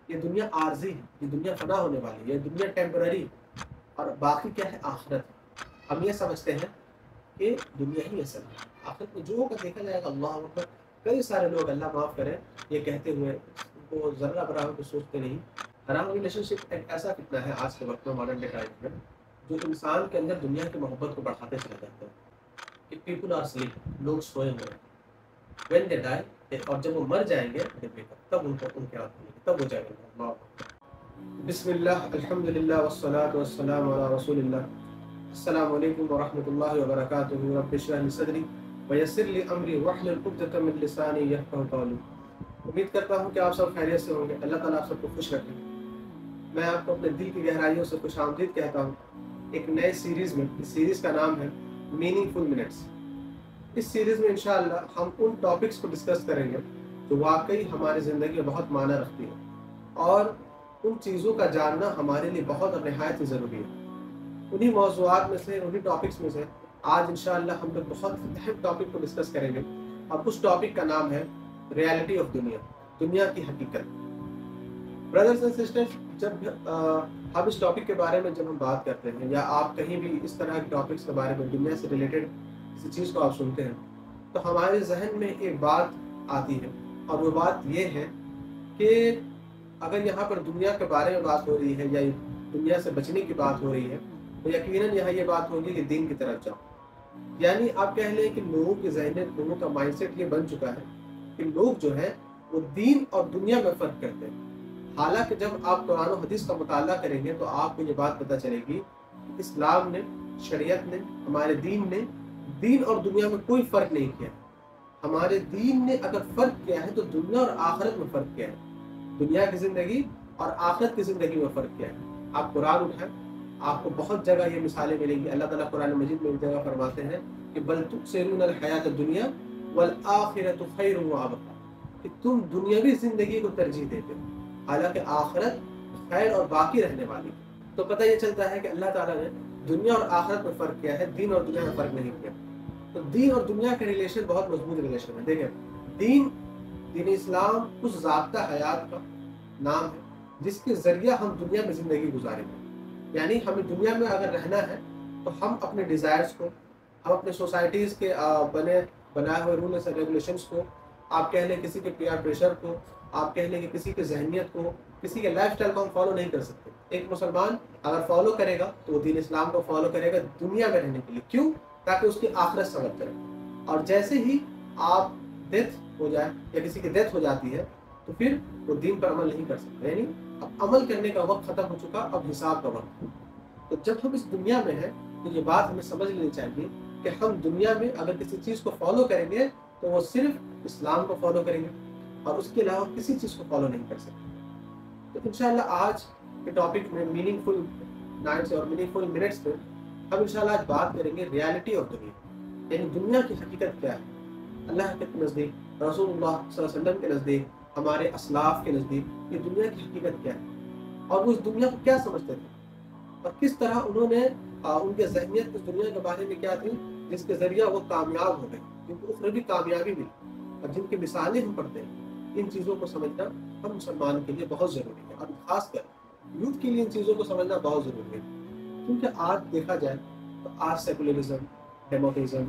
یہ دنیا عارضی ہے، یہ دنیا فنا ہونے والی ہے، یہ دنیا ٹیمپرری، اور باقی کیا ہے؟ آخرت ہے۔ ہم یہ سمجھتے ہیں کہ دنیا ہی اصل ہے، آخرت میں جو ہوگا دیکھا جائے گا۔ اللہ اکبر، کئی سارے لوگ اللہ معاف کرے یہ کہتے ہوئے ان کو ذرہ برابر کو سوچتے نہیں۔ حرام ریلیشن شپ ایک ایسا فتنہ ہے آج کے وقت میں، ماڈرن ڈے ٹائم میں، جو انسان کے اندر دنیا کی محبت کو بڑھاتے چلا جاتا ہے۔ کہ پیپل آر سلیپ، لوگ سوئے ہوئے ہیں، وین دے ڈائی، اور جب وہ مر جائیں گے تب ان کو ان کے ہاتھ میں تب وہ جائیں گے۔ اللہ اکبر۔ بسم اللہ، الحمد للہ، والصلاة والسلام علی رسول اللہ۔ السلام علیکم ورحمۃ اللہ وبرکاتہ۔ رب اشرح لی صدری ویسر لی امری واحلل عقدۃ من لسانی یفقہوا قولی۔ امید کرتا ہوں کہ آپ سب خیریت سے ہوں گے، اللہ تعالیٰ آپ سب کو خوش رکھے۔ میں آپ کو اپنے دل کی گہرائیوں سے خوش آمدید کہتا ہوں ایک نئے سیریز میں۔ اس سیریز کا نام ہے میننگ فل منٹس۔ اس سیریز میں انشاءاللہ ہم ان ٹاپکس کو ڈسکس کریں گے جو واقعی ہماری زندگی میں بہت معنی رکھتی ہیں، اور ان چیزوں کا جاننا ہمارے لیے بہت اور نہایت ہی ضروری ہے۔ انہی موضوعات میں سے، انہی ٹاپکس میں سے آج انشاءاللہ ہم لوگ بہت اہم ٹاپک کو ڈسکس کریں گے، اور اس ٹاپک کا نام ہے ریالٹی آف دنیا، دنیا کی حقیقت۔ بردرز اینڈ سسٹرز، جب ہم اس ٹاپک کے بارے میں جب ہم بات کرتے ہیں، یا آپ کہیں بھی اس طرح کے ٹاپکس کے بارے میں دنیا سے ریلیٹڈ کسی چیز کو آپ سنتے ہیں، تو ہمارے ذہن میں ایک بات آتی ہے، اور وہ بات یہ ہے کہ اگر یہاں پر دنیا کے بارے میں بات ہو رہی ہے، یا دنیا سے بچنے کی بات ہو رہی ہے، تو یقیناً یہاں یہ بات ہوگی کہ دین کی طرف جاؤ۔ یعنی آپ کہہ لیں کہ لوگوں کی ذہنیت، لوگوں کا مائنڈ سیٹ یہ بن چکا ہے کہ لوگ جو ہے وہ دین اور دنیا میں فرق کرتے ہیں۔ حالانکہ جب آپ قرآن و حدیث کا مطالعہ کریں گے تو آپ کو یہ بات پتہ چلے گی کہ اسلام نے، شریعت نے، ہمارے دین نے دین اور دنیا میں کوئی فرق نہیں کیا۔ ہمارے دین نے اگر فرق کیا ہے تو دنیا اور آخرت میں فرق کیا ہے، دنیا کی زندگی اور آخرت کی زندگی میں فرق کیا ہے۔ آپ قرآن اٹھائیں، آپ کو بہت جگہ یہ مثالیں ملیں گی۔ اللہ تعالیٰ قرآن مجید میں ایک جگہ فرماتے ہیں کہ بل تؤثرون الحیات الدنیا والآخرۃ خیر وابقیٰ، کہ تم دنیاوی زندگی کو ترجیح دیتے ہو، حالانکہ آخرت خیر اور باقی رہنے والی۔ تو پتہ یہ چلتا ہے کہ اللہ تعالیٰ نے دنیا اور آخرت میں فرق کیا ہے، دین اور دنیا میں فرق نہیں کیا۔ تو دین اور دنیا کا ریلیشن بہت مضبوط ریلیشن ہے۔ دیکھیں، دین اسلام اس ضابطہ حیات کا نام ہے جس کے ذریعہ ہم دنیا میں زندگی گزاریں گے۔ یعنی ہمیں دنیا میں اگر رہنا ہے تو ہم اپنے ڈیزائرز کو، ہم اپنے سوسائٹیز کے بنائے ہوئے رولز اینڈ ریگولیشنز کو، آپ کہہ لیں کسی کے پیئر پریشر کو، آپ کہہ لیں کہ کسی کی ذہنیت کو، کسی کے لائف اسٹائل کو ہم فالو نہیں کر سکتے۔ ایک مسلمان اگر فالو کرے گا تو وہ دین اسلام کو فالو کرے گا دنیا میں رہنے کے لیے۔ کیوں؟ تاکہ اس کی آخرت سمجھ کرے۔ اور جیسے ہی آپ ڈیتھ ہو جائے یا کسی کی ڈیتھ ہو جاتی ہے تو پھر وہ دین پر عمل نہیں کر سکتا، یعنی اب عمل کرنے کا وقت ختم ہو چکا، اب حساب کا وقت۔ تو جب ہم اس دنیا میں ہیں تو یہ بات ہمیں سمجھ لینی چاہیے کہ ہم دنیا میں اگر کسی چیز کو فالو کریں گے تو وہ صرف اسلام کو فالو کریں گے، اور اس کے علاوہ کسی چیز کو فالو نہیں کر سکتے۔ تو انشاءاللہ آج کے ٹاپک میں میننگ فل نائٹس اور میننگ فل منٹس میں ہم انشاءاللہ آج بات کریں گے ریالٹی آف دنیا، یعنی دنیا کی حقیقت کیا ہے۔ اللہ کے نزدیک، رسول اللہ صلی اللہ علیہ وسلم کے نزدیک، ہمارے اسلاف کے نزدیک یہ دنیا کی حقیقت کیا ہے، اور وہ اس دنیا کو کیا سمجھتے تھے، اور کس طرح انہوں نے ان کے ذہنیت اس دنیا کے بارے میں کیا تھی جس کے ذریعہ وہ کامیاب ہو گئے، جن کو اخروی کامیابی ملی، اور جن کی مثالیں ہم پڑھتے ہیں۔ ان چیزوں کو سمجھنا ہم مسلمان کے لیے بہت ضروری ہے، اور خاص کر یوتھ کے لیے ان چیزوں کو سمجھنا بہت ضروری ہے۔ کیونکہ آج دیکھا جائے تو آج سیکولرزم، ڈیموکریزم،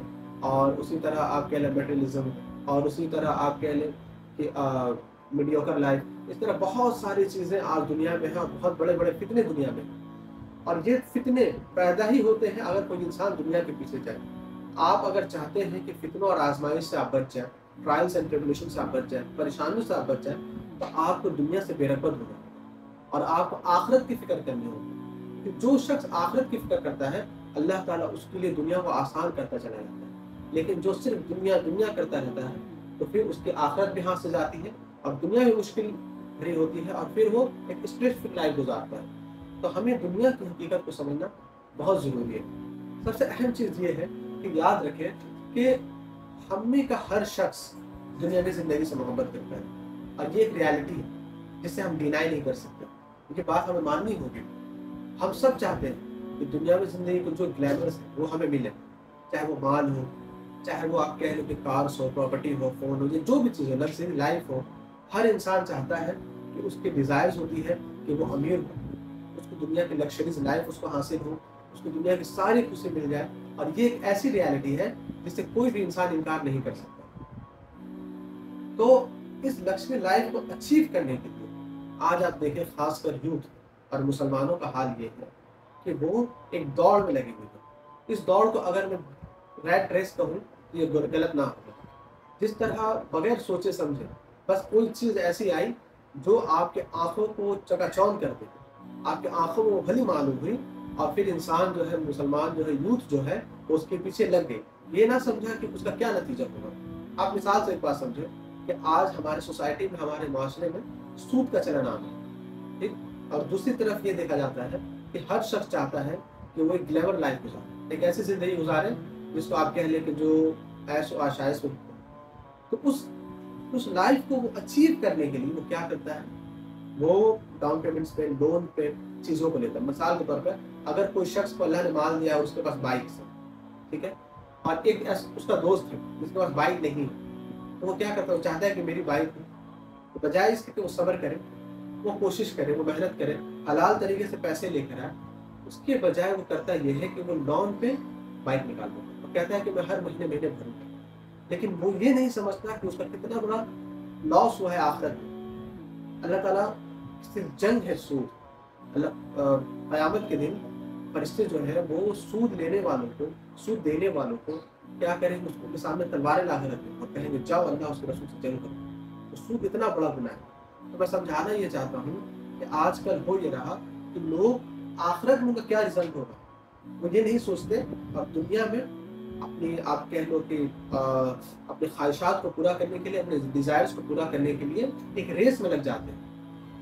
اور اسی طرح آپ کہہ لیں میٹریلزم، اور اسی طرح آپ کہہ لیں کہ میڈیوکر لائف، اس طرح بہت ساری چیزیں آج دنیا میں ہیں، اور بہت بڑے بڑے فتنے دنیا میں ہیں۔ اور یہ فتنے پیدا ہی ہوتے ہیں اگر کوئی انسان دنیا کے پیچھے جائے۔ آپ اگر چاہتے ہیں کہ فتنوں اور آزمائش سے آپ بچ جائیں، ٹرائلس اینڈ ٹریبولیشن سے آپ بچ جائیں، پریشانیوں سے آپ بچ جائیں، تو آپ کو دنیا سے بے رغبت ہونا ہوگا، اور آپ کو آخرت کی فکر کرنی ہوگی۔ کہ جو شخص آخرت کی فکر کرتا ہے اللہ تعالیٰ اس کے لیے دنیا کو آسان کرتا چلا جاتا ہے، لیکن جو صرف دنیا دنیا کرتا رہتا ہے تو پھر اس کی آخرت بھی ہاتھ سے جاتی ہے، اور دنیا بھی مشکل بھری ہوتی ہے، اور پھر وہ ایک اسٹریس فری لائف گزارتا ہے۔ تو ہمیں دنیا کی حقیقت کو سمجھنا بہت ضروری ہے۔ سب سے اہم چیز یہ ہے کہ یاد رکھیں کہ ہم میں کا ہر شخص دنیاوی زندگی سے محبت کرتا ہے، اور یہ ایک ریالٹی ہے جس سے ہم ڈینائی نہیں کر سکتے، یہ بات ہمیں ماننی ہوگی۔ ہم سب چاہتے ہیں کہ دنیاوی زندگی کو جو گلیمرس ہے وہ ہمیں ملے، چاہے وہ مال ہو، چاہے وہ آپ کہہ لو کہ کارس ہو، پراپرٹی ہو، فون ہو، یہ جو بھی چیز ہو، لگژری لائف ہو۔ ہر انسان چاہتا ہے کہ اس کی ڈیزائرز ہوتی ہے کہ وہ امیر ہو، اس کو دنیا کی لگژریز لائف اس کو حاصل ہو، اس کو دنیا کی ساری خوشی مل جائے، اور یہ ایک ایسی ریالٹی ہے جس سے کوئی بھی انسان انکار نہیں کر سکتا۔ تو اس لگژری لائف کو اچیو کرنے کے لیے آج آپ دیکھیں خاص کر یوتھ اور مسلمانوں کا حال یہ ہے کہ وہ ایک دوڑ میں لگے ہوئے ہیں۔ اس دوڑ کو اگر میں ریٹ ریس کہوں تو یہ غلط نہ ہوگا۔ جس طرح بغیر سوچے سمجھے بس کوئی چیز ایسی آئی جو آپ کے آنکھوں کو چکا چوند کر دے، آپ کے آنکھوں میں وہ بھلی معلوم ہوئی، اور پھر انسان جو ہے، مسلمان جو ہے، یوتھ جو ہے، وہ اس کے پیچھے لگ گئی، یہ نہ سمجھا کہ اس کا کیا نتیجہ ہوگا۔ آپ مثال سے ایک بات سمجھیں کہ آج ہمارے سوسائٹی میں، ہمارے معاشرے میں سود کا چلن عام ہے، ٹھیک، اور دوسری طرف یہ دیکھا جاتا ہے کہ ہر شخص چاہتا ہے کہ وہ ایک گلیمر لائف گزارے، ایک ایسی زندگی گزارے جس کو آپ کہہ لیں کہ جو عیش و آشائش میں، تو اس لائف کو وہ اچیو کرنے کے لیے وہ کیا کرتا ہے، وہ ڈاؤن پیمنٹس پہ، لون پہ چیزوں کو لیتا ہے۔ مثال کے طور پر اگر کوئی شخص کو اللہ نے مال دیا اور اس کے پاس بائک ہے، ٹھیک ہے، اور ایک اس کا دوست ہے جس کے پاس بائک نہیں ہے، تو وہ کیا کرتا ہے، وہ چاہتا ہے کہ میری بائک ہو، تو بجائے اس کے کہ وہ صبر کرے، وہ کوشش کرے، وہ محنت کرے، حلال طریقے سے پیسے لے کر آئے، اس کے بجائے وہ کرتا یہ ہے کہ وہ لون پہ بائک نکالتا ہے اور کہتا ہے کہ میں ہر مہینے بھروں گا، لیکن وہ یہ نہیں سمجھتا کہ اس کا کتنا بڑا لاس ہوا ہے آخرت میں۔ اللہ تعالیٰ سے جنگ ہے سود۔ قیامت کے دن فرشتے جو ہے وہ سود لینے والوں کو، سود دینے والوں کو کیا کریں گے، اس کے سامنے تلواریں لا کر رکھیں اور کہیں گے جاؤ اللہ اس کے رسول سے جنگ کرو۔ تو سود اتنا بڑا گناہ ہے۔ تو میں سمجھانا یہ چاہتا ہوں کہ آج کل ہو یہ رہا کہ لوگ آخرت میں ان کا کیا رزلٹ ہوگا وہ یہ نہیں سوچتے، اور دنیا میں اپنی، آپ کہہ لو کہ اپنے خواہشات کو پورا کرنے کے لیے، اپنے ڈیزائرز کو پورا کرنے کے لیے ایک ریس میں لگ جاتے ہیں،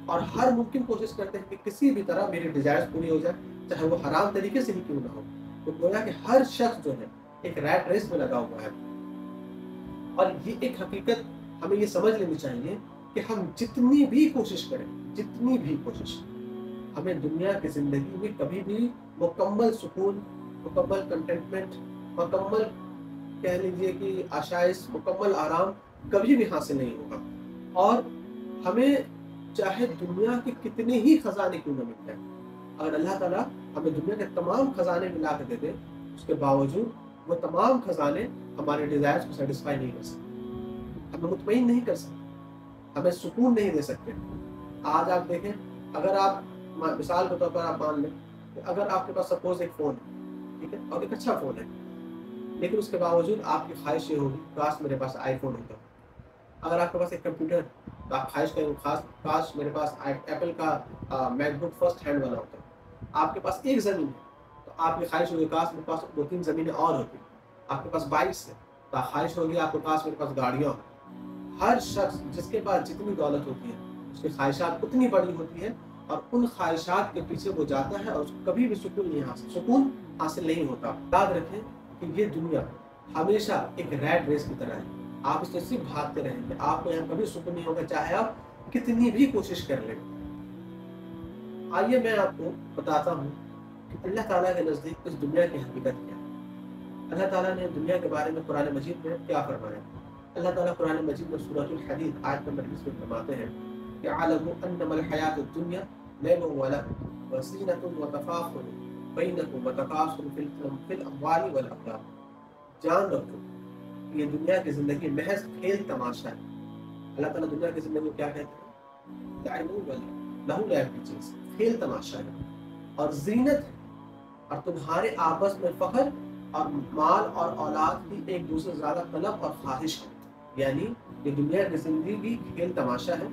اور ہر ممکن کوشش کرتے ہیں کہ کسی بھی طرح میری ڈیزائرز پوری ہو جائے، چاہے وہ حرام طریقے سے ہی کیوں نہ ہو۔ تو گویا کہ ہر شخص جو ہے ایک ریٹ ریس میں لگا ہوا ہے، اور یہ ایک حقیقت ہمیں یہ سمجھ لینی چاہیے کہ ہم جتنی بھی کوشش کریں، جتنی بھی کوشش، ہمیں دنیا کی زندگی میں کبھی بھی مکمل سکون، مکمل کنٹینٹمنٹ، مکمل کہہ لیجیے کہ آشائش، مکمل آرام کبھی بھی حاصل نہیں ہوگا۔ اور ہمیں چاہے دنیا کے کتنے ہی خزانے کیوں نہ مل جائیں، اگر اللہ تعالیٰ ہمیں دنیا کے تمام خزانے ملا کے دے دے، اس کے باوجود وہ تمام خزانے ہمارے ڈیزائرز کو سیٹسفائی نہیں کر سکتے، ہمیں مطمئن نہیں کر سکتے، ہمیں سکون نہیں دے سکتے۔ آج آپ دیکھیں، اگر آپ مثال کے طور پر آپ مان لیں کہ اگر آپ کے پاس سپوز ایک فون ہے، ٹھیک ہے، اور ایک اچھا فون ہے، لیکن اس کے باوجود آپ کی خواہش یہ ہوگی کاش میرے پاس آئی فون ہوتا۔ اگر آپ کے پاس ایک کمپیوٹر، تو آپ خواہش کریں کاش میرے پاس ایپل کا میک بک فرسٹ ہینڈ والا ہوتا۔ آپ کے پاس ایک زمین ہے تو آپ کی خواہش ہوگی کاش میرے پاس 2-3 زمینیں اور ہوتی۔ آپ کے پاس 22 ہے تو خواہش ہوگی آپ کے پاس میرے پاس گاڑیاں ہوں۔ ہر شخص جس کے پاس جتنی دولت ہوتی ہے اس کی خواہشات اتنی بڑی ہوتی ہے، اور ان خواہشات کے پیچھے وہ جاتا ہے اور اس کو کبھی بھی سکون حاصل نہیں ہوتا۔ یاد رکھیں کہ یہ دنیا ہمیشہ ایک ریٹ ریس کی طرح ہے، آپ اس سے صرف بھاگتے رہیں گے، آپ کو یہاں کبھی سکون نہیں ہوگا چاہے آپ کتنی بھی کوشش کر لیں۔ آئیے میں آپ کو بتاتا ہوں کہ اللہ تعالیٰ کے نزدیک اس دنیا کی حقیقت کیا ہے۔ اللہ تعالیٰ نے دنیا کے بارے میں قرآن مجید میں کیا فرمایا؟ اللہ تعالیٰ قرآن مجید میں سورۃ الحدید آیت نمبر 20 میں فرماتے ہیں کہ اعلموا انما الحیاۃ الدنیا لعب ولهو وزینۃ وتفاخر بینکم وتکاثر فی الاموال والاولاد۔ جان رکھو یہ دنیا کی زندگی محض کھیل تماشا ہے۔ اللہ تعالیٰ دنیا کی زندگی کو کیا کہتے ہیں؟ لعب ولهو، لہو لعب کی چیز، کھیل تماشا ہے اور زینت ہے، اور تمہارے آپس میں فخر اور مال اور اولاد کی ایک دوسرے سے زیادہ طلب اور خواہش ہے۔ یعنی یہ دنیا کی زندگی کھیل تماشا ہے،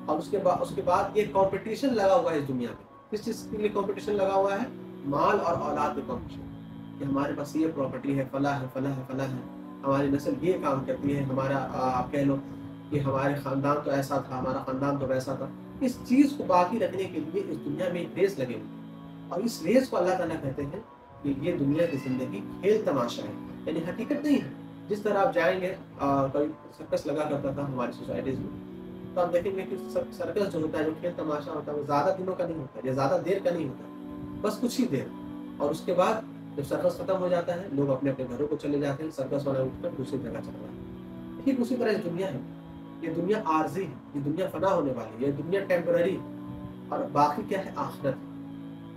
اور اس کے بعد یہ کمپٹیشن لگا ہوا ہے اس دنیا میں۔ کس چیز کے لیے کمپٹیشن لگا ہوا ہے؟ مال اور اولاد کے کمپٹیشن، کہ ہمارے پاس یہ پراپرٹی ہے، فلاں ہے، فلاں ہے، فلاں ہے، ہماری نسل یہ کام کرتی ہے، ہمارا آپ کہہ لو کہ ہمارے خاندان تو ایسا تھا، ہمارا خاندان تو ویسا تھا۔ اس چیز کو باقی رکھنے کے لیے اس دنیا میں ایک ریس لگے ہوئی، اور اس ریس کو اللہ تعالیٰ کہتے ہیں کہ یہ دنیا کی زندگی کھیل تماشا ہے، یعنی حقیقت نہیں ہے۔ جس طرح آپ جائیں گے، کوئی سرکس لگا کرتا تھا ہماری سوسائٹیز میں، تو آپ دیکھیں گے کہ سرکس جو ہوتا ہے، جو کھیل تماشا ہوتا ہے، وہ زیادہ دنوں کا نہیں ہوتا، یا زیادہ دیر کا نہیں ہوتا، بس کچھ ہی دیر، اور اس کے بعد جب سرکس ختم ہو جاتا ہے لوگ اپنے اپنے گھروں کو چلے جاتے ہیں، سرکس والا اٹھ کر دوسری جگہ چلا جاتا ہے۔ ٹھیک اسی طرح اس دنیا ہے، یہ دنیا عارضی ہے، یہ دنیا فنا ہونے والی ہے، یہ دنیا ٹیمپرری، اور باقی کیا ہے؟ آخرت ہے۔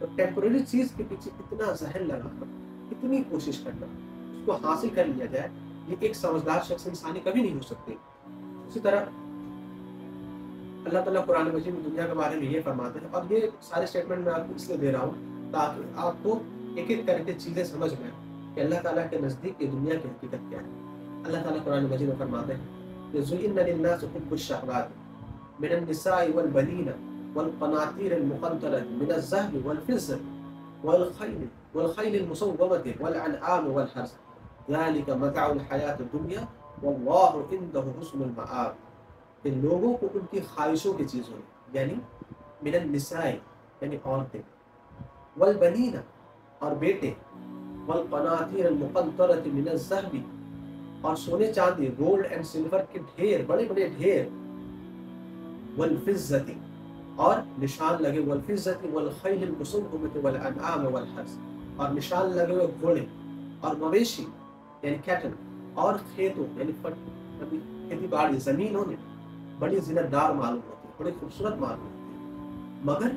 تو ٹیمپرری چیز کے پیچھے اتنا ذہن لگانا، اتنی کوشش کرنا اس کو حاصل کر لیا جائے، یہ ایک سمجھدار شخص انسانی کبھی نہیں ہو سکتے۔ اسی طرح اللہ تعالیٰ قرآن مجید میں دنیا کے بارے میں یہ فرماتے ہیں، اور یہ سارے اسٹیٹمنٹ میں آپ کو اس لیے دے رہا ہوں تاکہ آپ کو ایک ایک کر کے چیزیں سمجھ میں آئیں کہ اللہ تعالیٰ کے نزدیک یہ دنیا کی حقیقت کیا ہے۔ اللہ تعالیٰ قرآن مجید میں فرماتے ہیں کہ زُيِّنَ لِلنَّاسِ حُبُّ الشَّهَوَاتِ مِنَ النِّسَاءِ وَالْبَنِينَ وَالْقَنَاطِيرِ الْمُقَنطَرَةِ مِنَ الذَّهَبِ وَالْفِضَّةِ وَالْخَيْلِ الْمُسَوَّمَةِ وَالْأَنْعَامِ وَالْحَرْثِ ذَلِكَ مَتَاعُ الْحَيَاةِ الدُّنْيَا وَاللَّهُ عِندَهُ حُسْنُ الْمَآبِ، کہ لوگوں کو ان کی خواہشوں کی چیزوں یعنی من النساء یعنی عورتیں، والبنین اور بیٹے، والقناطیر المقنطرۃ من الذهب اور سونے چاندی گولڈ اینڈ سلور کے ڈھیر، بڑے بڑے ڈھیر، والفضۃ اور نشان لگے، والفضۃ والخیل المسومۃ والانعام والحرث اور نشان لگے ہوئے گھوڑے اور مویشی یعنی کیٹل، اور کھیتوں یعنی کھیتی باڑی زمینوں نے بڑی زینت دار معلوم ہوتی ہے، بڑی خوبصورت معلوم ہوتی ہے، مگر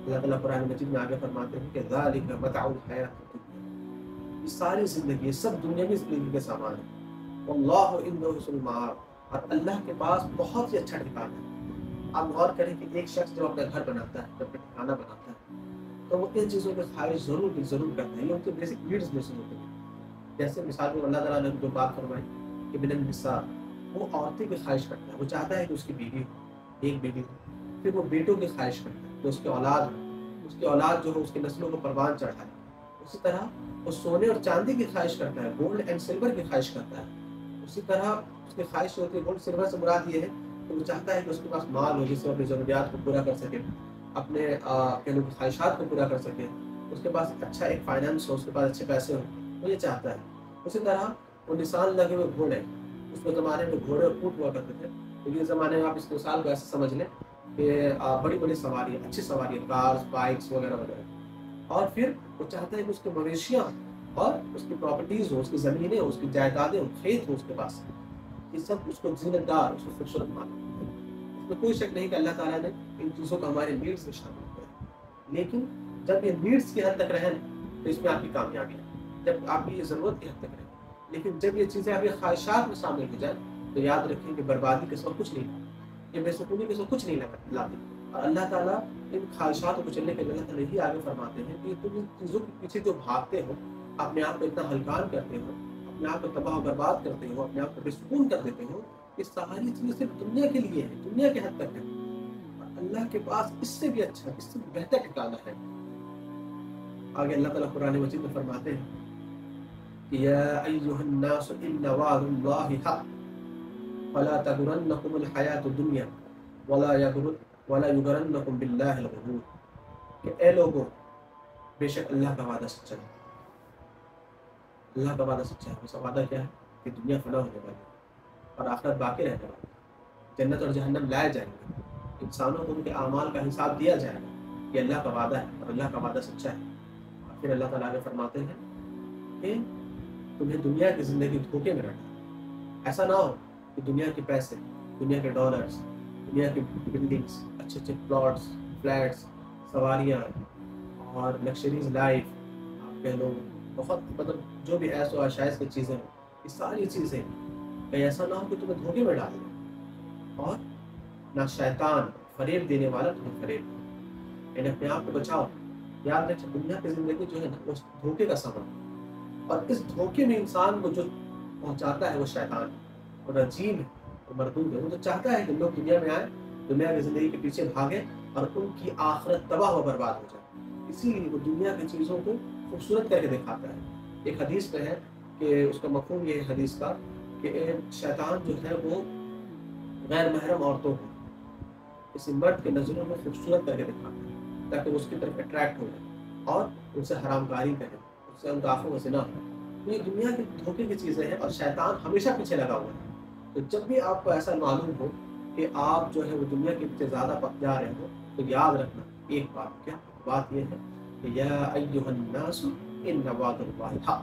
اللہ تعالیٰ قرآن مجید میں آگے فرماتے ہیں کہ ذالک متاع الحیات الدنیا، یہ ساری زندگی، یہ سب دنیاوی زندگی کے سامان ہے، واللہ عنده حسن المآب، اور اللہ کے پاس بہت ہی اچھا ٹھکانہ ہے۔ آپ غور کریں کہ ایک شخص جب اپنا گھر بناتا ہے، جب اپنا ٹھکانہ بناتا ہے، تو وہ ان چیزوں کی خواہش ضرور کرتا ہے، یہ ان کے بیسک نیڈز میں سے ہوتے ہیں۔ جیسے مثال میں اللہ تعالیٰ نے جو بات فرمائی کہ من النساء، وہ عورتیں کی خواہش کرتا ہے، وہ چاہتا ہے کہ اس کی بیوی ہو، ایک بیوی ہو، پھر وہ بیٹوں کی خواہش کرتا ہے کہ اس کی اولاد ہو، اس کی اولاد جو ہو اس کی نسلوں کو پروان چڑھائے۔ اسی طرح وہ سونے اور چاندی کی خواہش کرتا ہے، گولڈ اینڈ سلور کی خواہش کرتا ہے۔ اسی طرح اس کی خواہش ہوتی ہے، گولڈ سلور سے مراد یہ ہے کہ وہ چاہتا ہے کہ اس کے پاس مال ہو جس سے اپنی ضروریات کو پورا کر سکے، اپنے کہنے کی خواہشات کو پورا کر سکے، اس کے پاس اچھا ایک فائنانس ہو، اس کے پاس اچھے پیسے ہو، وہ یہ چاہتا ہے۔ اسی طرح وہ نشان لگے ہوئے گھوڑے، اس کے زمانے میں گھوڑے اور اونٹ ہوا کرتے تھے، تو یہ زمانے میں آپ اس مثال کو ایسے سمجھ لیں کہ بڑی بڑی سواری، اچھی سواری، کارز، بائکس وغیرہ وغیرہ، اور پھر وہ چاہتا ہے کہ اس کے مویشیاں اور اس کی پراپرٹیز ہو، اس کی زمینیں ہو، اس کی جائیدادیں ہو، کھیت ہو اس کے پاس، یہ سب اس کو زینت دار، اس کو خوبصورت مانا۔ اس میں کوئی شک نہیں کہ اللہ تعالیٰ نے ان چیزوں کو ہمارے نیڈس میں شامل کیا، لیکن جب یہ نیڈس کی حد تک رہیں تو اس میں آپ کی کامیابی ہے، جب آپ کی یہ ضرورت کی حد تک رہے، لیکن جب یہ چیزیں آپ کی خواہشات میں شامل ہو جائیں تو یاد رکھیں کہ بربادی کے ساتھ کچھ نہیں، یہ بے سکونی کے ساتھ کچھ نہیں لاتی۔ اور اللہ تعالیٰ ان خواہشات کو کچلنے کے لیے اللہ تعالیٰ یہ آگے فرماتے ہیں کہ تم ان چیزوں کے پیچھے جو بھاگتے ہو، اپنے آپ کو اتنا ہلکان کرتے ہو، اپنے آپ کو تباہ و برباد کرتے ہو، اپنے آپ کو بے سکون کر دیتے ہو، یہ ساری چیزیں صرف دنیا کے لیے ہے، دنیا کے حد تک ہے، اور اللہ کے پاس اس سے بھی اچھا، اس سے بھی بہتر ٹھکانہ ہے۔ آگے اللہ تعالیٰ قرآن مجید میں فرماتے ہیں یا ایھا الناس ان وعد اللہ حق فلا تغرنکم الحیاۃ الدنیا ولا یغرنکم باللہ الغرور، کہ اے لوگوں، بے شک اللہ کا وعدہ سچا ہے، اللہ کا وعدہ سچا ہے۔ اس کا وعدہ کیا ہے؟ کہ دنیا فنا ہونے والی ہے اور آخرت باقی رہنے والی ہے، جنت اور جہنم لائے جائیں گے، انسانوں کو ان کے اعمال کا حساب دیا جائے گا، یہ اللہ کا وعدہ ہے اور اللہ کا وعدہ سچا ہے۔ اور پھر اللہ تعالیٰ آگے فرماتے ہیں کہ تمہیں دنیا کی زندگی دھوکے میں رکھنا، ایسا نہ ہو کہ دنیا کے پیسے، دنیا کے ڈالرز، دنیا کی بلڈنگز، اچھے اچھے پلاٹس، فلیٹس، سواریاں اور لگژریز لائف، آپ کہہ لو بہت مطلب جو بھی ایسو عشائش کی چیزیں ہیں، یہ ساری چیزیں کہیں ایسا نہ ہو کہ تمہیں دھوکے میں ڈال دیں، اور نہ شیطان فریب دینے والا تمہیں فریب دے، یعنی اپنے آپ کو بچاؤ۔ یاد رکھیں دنیا کی زندگی جو ہے نا وہ دھوکے کا سبب ہے، اور اس دھوکے میں انسان کو جو پہنچاتا ہے وہ شیطان ہے، وہ رجیم ہے، وہ مردود ہے۔ وہ تو چاہتا ہے کہ لوگ دنیا میں آئیں، دنیا کی زندگی کے پیچھے بھاگیں اور ان کی آخرت تباہ و برباد ہو جائے، اسی لیے وہ دنیا کی چیزوں کو خوبصورت کر کے دکھاتا ہے۔ ایک حدیث میں ہے کہ اس کا مفہوم یہ ہے حدیث کا کہ شیطان جو ہے وہ غیر محرم عورتوں کو کسی مرد کے نظروں میں خوبصورت کر کے دکھاتا ہے تاکہ وہ اس کی طرف اٹریکٹ ہو جائے اور ان سے حرام کاری کرے، اس سے ان کا آنکھوں میں زنا ہو۔ تو یہ دنیا کے دھوکے کی چیزیں ہیں اور شیطان ہمیشہ پیچھے لگا ہوا ہے۔ تو جب بھی آپ کو ایسا معلوم ہو کہ آپ جو ہے وہ دنیا کے پیچھے زیادہ جا رہے ہو تو یاد رکھنا ایک بات، کیا بات یہ ہے کہ یا ایھا الناس ان وعد اللہ حق،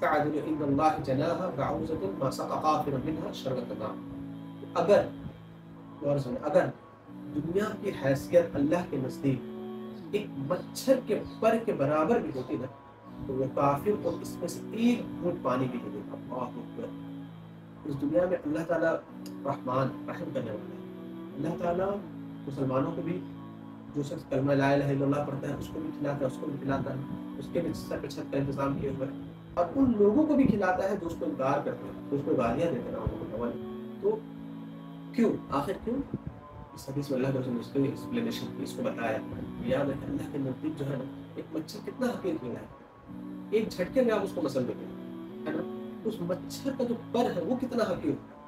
تعدل عند اللہ جناح بعوضۃ ما سقى قافر منها شربۃ ماء. اگر غور سے اگر دنیا کی حیثیت اللہ کے نزدیک ایک مچھر کے پر کے برابر بھی ہوتی نا تو وہ کافر کو اس میں سے ایک گھونٹ پانی بھی نہیں دیتا. اللہ اکبر. اس دنیا میں اللہ تعالیٰ رحمان رحم کرنے والا ہے. اللہ تعالیٰ مسلمانوں کو بھی جو شخص کلمہ لا الہ الا اللہ پڑھتا ہے اس کو بھی کھلاتا ہے, اس کو بھی کھلاتا ہے, اس کے بھی سر پہ چھت کا انتظام کیے ہوئے ہے, اور ان لوگوں کو بھی کھلاتا ہے جو اس کو انکار کرتے ہیں, جو اس کو گالیاں دیتے ہیں. تو کیوں, آخر کیوں؟ اس حدیث میں اللہ کے رسول نے اس کی ایکسپلینیشن کی, اس کو بتایا. یاد رکھیں اللہ کے نزدیک جو ہے نا ایک مچھر کتنا حقیر کھلا ہے, ایک جھٹکے میں آپ اس کو مسل دیتے ہیں نا, اس مچھر کا جو پر ہے وہ کتنا حقیر ہے.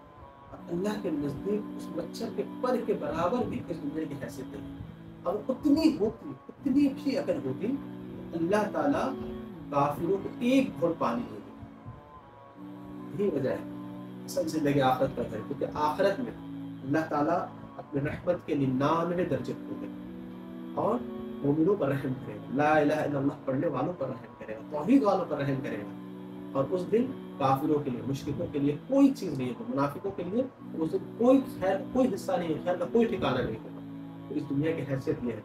اللہ کے نزدیک اس مچھر کے پر کے برابر بھی اس دنیا کی حیثیت نہیں. اور اتنی ہوتی, اتنی بھی اگر ہوتی, اللہ تعالیٰ کافروں کو ایک گھونٹ پانی دے گی. یہی وجہ ہے اصل زندگی آخرت کا ہے, کیونکہ آخرت میں اللہ تعالیٰ اپنے رحمت کے 99 درجے کھولے اور مومنوں پر رحم کرے گا, لا الہ الا اللہ پڑھنے والوں پر رحم کرے گا, توحید والوں پر رحم کرے گا. اور اس دن کافروں کے لیے, مشرکوں کے لیے کوئی چیز نہیں ہے, منافقوں کے لیے اس دن کوئی خیر, کوئی حصہ نہیں ہے, خیر کا کوئی ٹھکانہ نہیں ہوگا. تو اس دنیا کی حیثیت یہ ہے.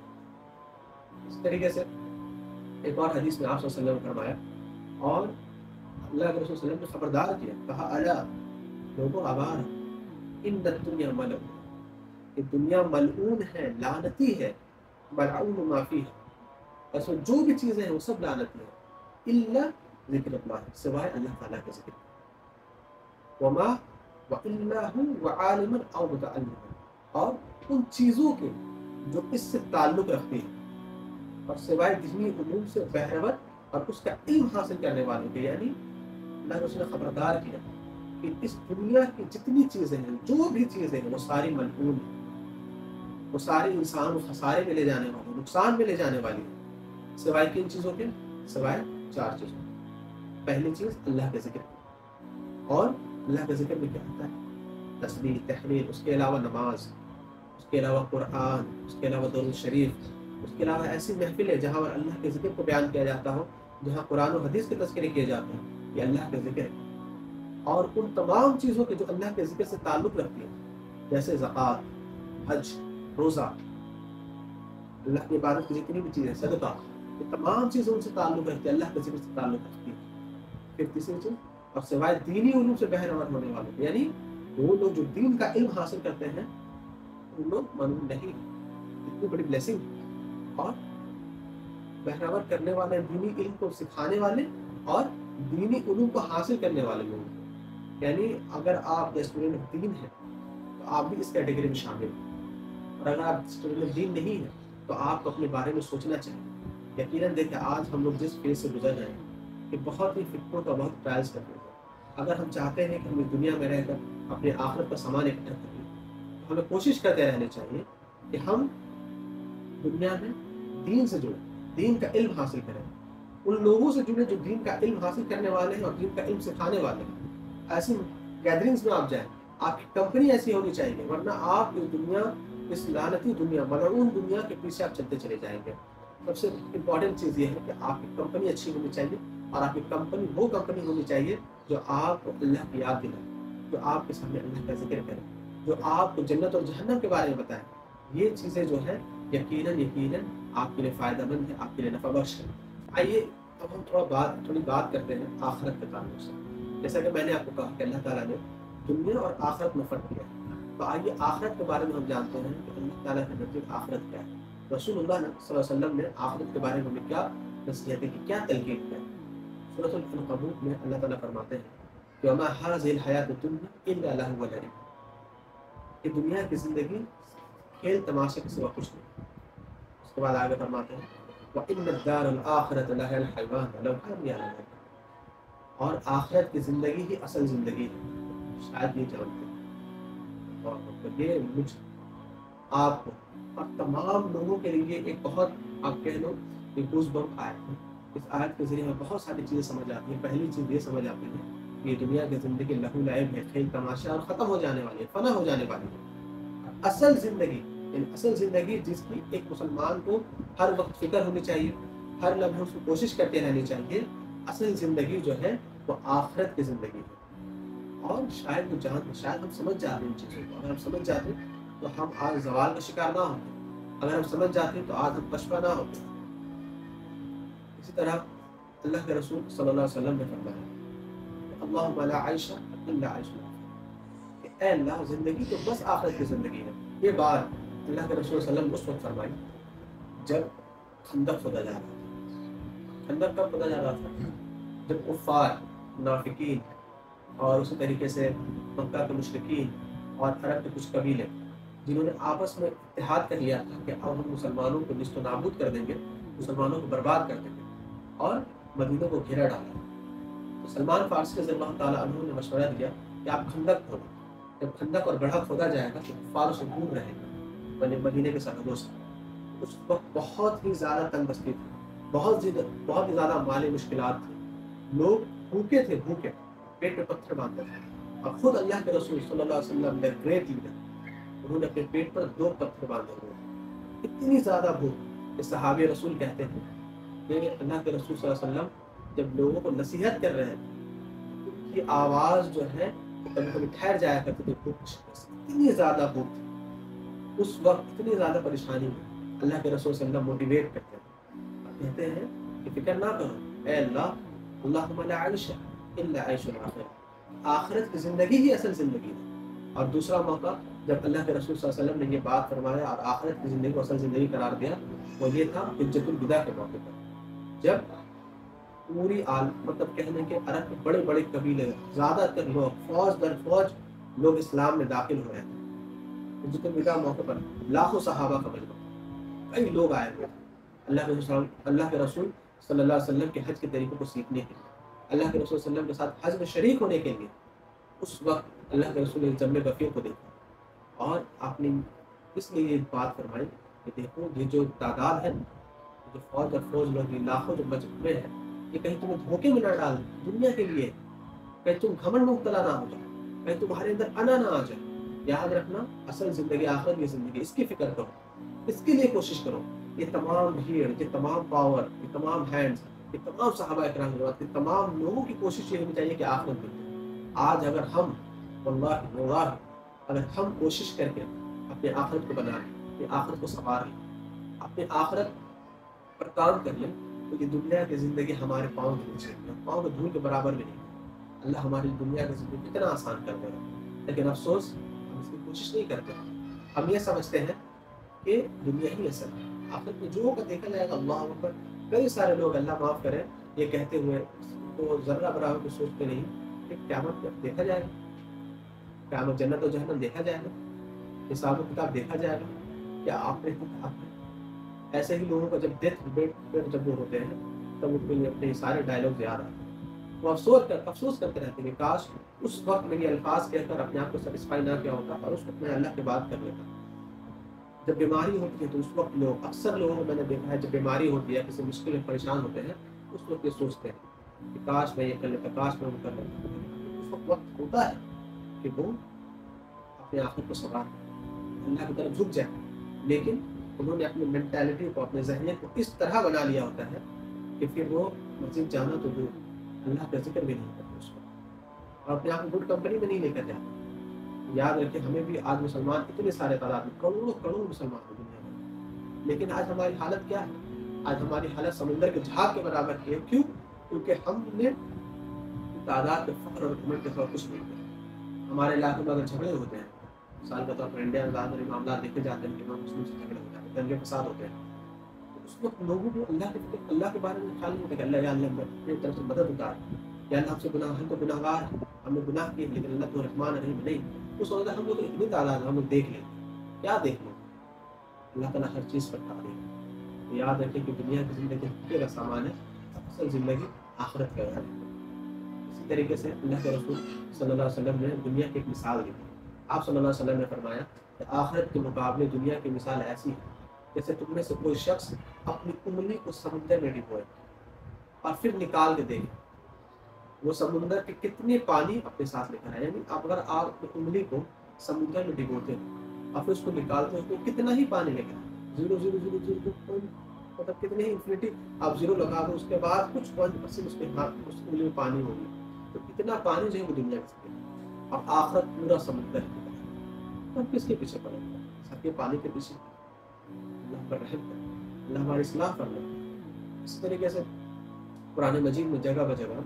اس طریقے سے ایک اور حدیث میں آپ صلی اللہ علیہ وسلم نے فرمایا, اور اللہ کے رسول صلی اللہ علیہ وسلم نے خبردار کیا, کہا الا لوگوں آبار ان الدنیا ملعون, کہ دنیا ملعون ہے, لعنتی ہے, ملعون ما فیہا, اس میں جو بھی چیزیں ہیں وہ سب لعنتی ہیں, الا ذکر اللہ, سوائے اللہ تعالیٰ کے ذکر, وما وإلا هو وعالما او متعلما, اور ان چیزوں کے جو اس سے تعلق رکھتی ہیں, اور سوائے دینی علوم سے بہرور اور اس کا علم حاصل کرنے والوں کے. یعنی اللہ رسول نے خبردار کیا کہ اس دنیا کی جتنی چیزیں ہیں, جو بھی چیزیں ہیں, وہ ساری ملعون ہیں, وہ ساری انسان کو خسارے میں لے جانے والی, نقصان میں لے جانے والی ہیں, سوائے کن چیزوں کے, سوائے 4 چیزوں. پہلی چیز اللہ کے ذکر, اور اللہ کے ذکر میں کیا ہوتا ہے, تسبیح, تحلیل, اس کے علاوہ نماز, اس کے علاوہ قرآن, اس کے علاوہ درود شریف, اس کے علاوہ ایسی محفل ہے جہاں پر اللہ کے ذکر کو بیان کیا جاتا ہو, جہاں قرآن و حدیث کے تذکرے کیے جاتے ہیں, یہ اللہ کے ذکر ہے. اور ان تمام چیزوں کے جو اللہ کے ذکر سے تعلق رکھتی ہیں, جیسے زکوٰۃ, حج, روزہ, اللہ کی عبادت کی جتنی بھی چیزیں, صدقہ, یہ تمام چیزیں ان سے تعلق رکھتی ہیں, اللہ کے ذکر سے تعلق رکھتی ہیں. پھر تیسری چیز, اور سوائے دینی علوم سے بہرور ہونے والے, یعنی وہ لوگ جو دین کا علم حاصل کرتے ہیں ان لوگ ملعون نہیں. اتنی بڑی بلیسنگ. اور بہرور کرنے والے, دینی علم کو سکھانے والے اور دینی علوم کو حاصل کرنے والے لوگ. یعنی اگر آپ اسٹوڈنٹ دین ہیں تو آپ بھی اس کیٹیگری میں شامل ہیں, اور اگر آپ اسٹوڈنٹ دین نہیں ہیں تو آپ کو اپنے بارے میں سوچنا چاہیے. یقیناً دیکھیں آج ہم لوگ جس فیز سے گزر رہے ہیں کہ بہت ہی فکروں کا بہت ٹرائلس کرتے ہیں. اگر ہم چاہتے ہیں کہ ہم اس دنیا میں رہ کر اپنے آخرت کا سامان اکٹھا کریں تو ہمیں کوشش کرتے رہنے چاہیے کہ ہم دنیا میں دین سے جڑیں, دین کا علم حاصل کریں, ان لوگوں سے جڑیں جو دین کا علم حاصل کرنے والے ہیں اور دین کا علم سکھانے والے ہیں. ایسی گیدرنگز میں آپ جائیں, آپ کی کمپنی ایسی ہونی چاہیے, ورنہ آپ اس دنیا, اس لعنتی دنیا, ملعون دنیا کے پیچھے آپ چلتے چلے جائیں گے. سب سے امپورٹنٹ چیز یہ ہے کہ آپ کی کمپنی اچھی ہونی چاہیے, اور آپ کی کمپنی وہ کمپنی ہونی چاہیے جو آپ کو اللہ کی یاد دلائے, جو آپ کے سامنے اللہ کا ذکر کرے, جو آپ کو جنت اور جہنم کے بارے میں بتائے. یہ چیزیں جو ہے یقیناً آپ کے لیے فائدہ مند ہے, آپ کے لیے نفع بخش ہے. آئیے اب ہم تھوڑی بات کرتے ہیں آخرت کے تعلق سے. جیسا کہ میں نے آپ کو کہا کہ اللہ تعالیٰ نے دنیا اور آخرت میں فرق کیا ہے, تو آئیے آخرت کے بارے میں ہم جانتے ہیں کہ اللہ تعالیٰ کے نزدیک آخرت کیا ہے. رسول اللہ صلی اللہ علیہ وسلم نے آخرت کے بارے میں ہمیں کیا نصیحتیں کی, کیا تلقین کیا. سورۃ العنکبوت میں اللہ تعالیٰ فرماتے ہیں کہ وما هذه الحیاۃ الدنیا الا لہو ولعب, کہ دنیا کی زندگی کھیل تماشے کے سوا کچھ نہیں. اس کے بعد آگے فرماتے ہیں وَإِنَّ الدَّارَ الْآخِرَةَ لَهِيَ الْحَيْوَانُ لَوْ كَانُوا يَعْلَمُونَ, اور آخرت کی زندگی ہی اصل زندگی ہے, شاید یہ جانتے ہیں. اور یہ مجھ آپ کو اور تمام لوگوں کے لیے ایک بہت, آپ کہہ لو کہ گوز بمپ آیت ہے. اس آیت کے ذریعے ہمیں بہت ساری چیزیں سمجھ آتی ہیں. پہلی چیز یہ سمجھ آتی ہے کہ یہ دنیا کی زندگی لہو لعب ہے, کھیل تماشا, اور ختم ہو جانے والی ہے, فنا ہو جانے والی ہے. اصل زندگی, اصل زندگی جس کی ایک مسلمان کو ہر وقت فکر ہونی چاہیے, ہر لمحے اس کو کوشش کرتے رہنی چاہیے, اصل زندگی جو ہے وہ آخرت کی زندگی ہے۔ اور شاید ہم سمجھ جاتے ہیں ان چیزوں کو، اگر ہم سمجھ جاتے تو ہم آج زوال کا شکار نہ ہوتے، اگر ہم سمجھ جاتے تو آج ہم پشپا نہ ہوتے۔ اسی طرح اللہ کے رسول صلی اللہ علیہ وسلم نے فرمایا اللہم لا عیش الا عیش الآخرہ، کہ اے اللہ زندگی تو بس آخرت کی زندگی ہے۔ یہ بات اللہ کے رسول صلی اللہ علیہ وسلم اس وقت فرمائی جب خندق کھودا جا رہا تھا۔ خندق کب کھودا جا رہا تھا؟ جب کفار، منافقین اور اسی طریقے سے مکہ کے مشرکین اور عرب کے کچھ قبیلے جنہوں نے آپس میں اتحاد کر لیا تھا کہ اب ہم مسلمانوں کو نیست و نابود کر دیں گے، مسلمانوں کو برباد کر دیں گے، اور مدینہ کو گھیرا ڈالا، تو سلمان فارسی رضی اللہ تعالیٰ عنہ نے مشورہ دیا کہ آپ خندق کھودیں۔ جب خندق اور گڑھا کھودا جائے گا تو کفار اسے دور رہے گا مدینہ کے سرحدوں سے۔ اس وقت بہت ہی زیادہ تنگ دستی تھی، بہت ہی زیادہ مالی مشکلات تھی، لوگ بھوکے تھے، بھوکے پیٹ میں پتھر باندھتے تھے، اور خود اللہ کے رسول صلی اللہ علیہ وسلم نے گریٹ لیڈر، انہوں نے اپنے پیٹ پر 2 پتھر باندھے ہوئے، اتنی زیادہ بھوک کہ صحابی رسول کہتے ہیں کہ اللہ کے رسول صلی اللہ علیہ وسلم جب لوگوں کو نصیحت کر رہے ہیں ان کی آواز جو ہے کبھی کبھی ٹھہر جایا کرتی تھی بھوک کی شکل سے، اتنی زیادہ بھوک تھی اس وقت، اتنی زیادہ پریشانی میں اللہ کے رسول صلی اللہ علیہ وسلم موٹیویٹ کرتے ہیں، کہتے ہیں کہ فکر نہ کرو اے اللہ، اللہم لا عیش الا عیش الآخرہ، آخرت کی زندگی ہی اصل زندگی ہے۔ اور دوسرا موقع جب اللہ کے رسول صلی اللہ علیہ وسلم نے یہ بات فرمایا اور آخرت کی زندگی کو اصل زندگی قرار دیا، وہ یہ تھا حجۃ الوداع کے موقع پر، جب پوری مطلب کہنے کے عرب کے بڑے بڑے قبیلے، زیادہ تر لوگ فوج در فوج لوگ اسلام میں داخل ہو رہے تھے۔ حجۃ الوداع موقع پر لاکھوں صحابہ کا مجمع، کئی لوگ آئے ہوئے تھے اللہ کے رسول صلی اللہ علیہ وسلم کے حج کے طریقوں کو سیکھنے کے لیے، اللہ کے رسول صلی اللہ علیہ وسلم کے ساتھ حج میں شریک ہونے کے لیے۔ اس وقت اللہ کے رسول نے جم غفیر کو دیکھا اور آپ نے اس لیے یہ بات فرمائی کہ دیکھو یہ جو تعداد ہے، جو فوج اور فوج لوگ، یہ لاکھوں جو مجموعے ہیں، یہ کہیں تمہیں دھوکے میں نہ ڈال دنیا کے لیے، کہیں تم گھمنڈ میں مبتلا نہ ہو جاؤ، کہیں تمہارے اندر انا نہ آ جائے۔ یاد رکھنا اصل زندگی آخرت کی زندگی، اس کی فکر کرو، اس کے لیے کوشش کرو۔ یہ تمام بھیڑ، یہ تمام پاور، یہ تمام ہینڈز، یہ تمام صحابہ اکرام یہ تمام لوگوں کی کوشش یہ ہونی چاہیے کہ آخرت ملے۔ آج اگر ہم واللہ اگر ہم کوشش کر کے اپنے آخرت کو بنا لیں، اپنی آخرت کو سنوار لیں، اپنے آخرت پر کام کر لیں، تو یہ دنیا کی زندگی ہمارے پاؤں کے نیچے ہے، پاؤں کے دھول کے برابر بھی نہیں۔ اللہ ہماری دنیا کی زندگی کتنا آسان کر دے گا، لیکن افسوس ہم اس کی کوشش نہیں کرتے۔ ہم یہ سمجھتے ہیں کہ دنیا ہی اصل ہے، آخرت میں جو ہوگا دیکھا جائے گا۔ اللہ اکبر، کئی سارے لوگ اللہ معاف کرے یہ کہتے ہوئے تو ذرہ برابر کو سوچتے نہیں کہ قیامت دیکھا جائے گا، قیامت جنت و جہنم دیکھا جائے گا، حساب و کتاب دیکھا جائے گا، کیا آپ نے ایسے ہی لوگوں کا جب ڈیتھ بیڈ پہ جب وہ ہوتے ہیں تب ان کو اپنے سارے ڈائلاگ یاد آتے ہیں، وہ افسوس کرتے رہتے ہیں کہ کاش اس وقت میری الفاظ کہہ کر اپنے آپ کو سیٹسفائی نہ کیا ہوتا اور اس وقت میں اللہ کی بات کر لیتا۔ جب بیماری ہوتی ہے تو اس وقت لوگ، اکثر لوگوں کو میں نے دیکھا ہے، جب بیماری ہوتی ہے، کسی مشکل میں پریشان ہوتے ہیں، اس وقت یہ سوچتے ہیں کہ کاش میں یہ کر لیتا، کاش میں وہ کر لیتا۔ اس وقت ہوتا ہے کہ وہ اپنے آخرت کو سنوار اللہ کی طرف جھک جائے، لیکن انہوں نے اپنی مینٹیلٹی کو، اپنے ذہنیت کو اس طرح بنا لیا ہوتا ہے کہ پھر وہ مسجد جانا تو دور، اللہ کا ذکر بھی نہیں کرتے اس وقت، اور اپنے آپ کو گڈ کمپنی میں نہیں لے کر جاتے۔ یاد رکھیں ہمیں بھی آج مسلمان اتنے سارے تعداد میں، کروڑوں مسلمان ہیں دنیا میں، لیکن آج ہماری حالت کیا ہے؟ آج ہماری حالت سمندر کے جھاگ کے برابر کی ہے۔ کیوں؟ کیونکہ ہم نے تعداد کے فخر اور گھمنڈ کے طور کچھ نہیں کیا۔ ہمارے علاقے میں اگر جھگڑے ہوتے ہیں، مثال کے طور پر انڈیا میں زیادہ معاملات دیکھے جاتے ہیں کہ مسلم سے جھگڑے ہو جاتے ہیں، دنگے فساد ہوتے ہیں، تو اس وقت لوگوں کو اللہ کے بارے میں خیال نہیں ہوتا کہ اللہ یا اللہ میری طرف سے مدد اتار، یا اللہ ہم سے گناہ، ہم تو گناہ گار ہیں، ہم نے گناہ کیے، لیکن اللہ تو رحمان رحیم نہیں۔ اس وقت ہم لوگ اتنی تعداد ہم لوگ دیکھ لیں، کیا دیکھ لیں؟ اللہ تعالیٰ ہر چیز پر قادر ہے۔ یاد رکھیں کہ دنیا کی زندگی کا سامان ہے، اصل زندگی آخرت کا ہے۔ اسی طریقے سے اللہ کے رسول صلی اللہ علیہ وسلم نے دنیا کی ایک مثال دی۔ آپ صلی اللہ علیہ وسلم نے فرمایا کہ آخرت کے مقابلے دنیا کی مثال ایسی ہے جیسے تم میں سے کوئی شخص اپنی انگلی کو سمندر میں ڈبوئے اور پھر نکال کے دیکھے وہ سمندر کے کتنے پانی اپنے ساتھ لے کر آئے۔ یعنی اگر آپ اپنی انگلی کو سمندر میں ڈبوتے ہیں اور پھر اس کو نکالتے ہیں تو کتنا ہی پانی لے کر آئے، 0.000 مطلب کتنے ہی انفینٹی آپ زیرو لگا دو، اس کے بعد کچھ 1% اس انگلی میں پانی ہوگی، اتنا پانی جو ہے وہ دنیا کے سکے، اور آخرت پورا سمندر کی طرح، تو ہم کس کے پیچھے پڑیں گے؟ سب کے پانی کے پیچھے؟ اللہ پر رحم کرے، اللہ ہماری اصلاح فرمائے۔ اسی طریقے سے قرآن مجید میں جگہ بجگہ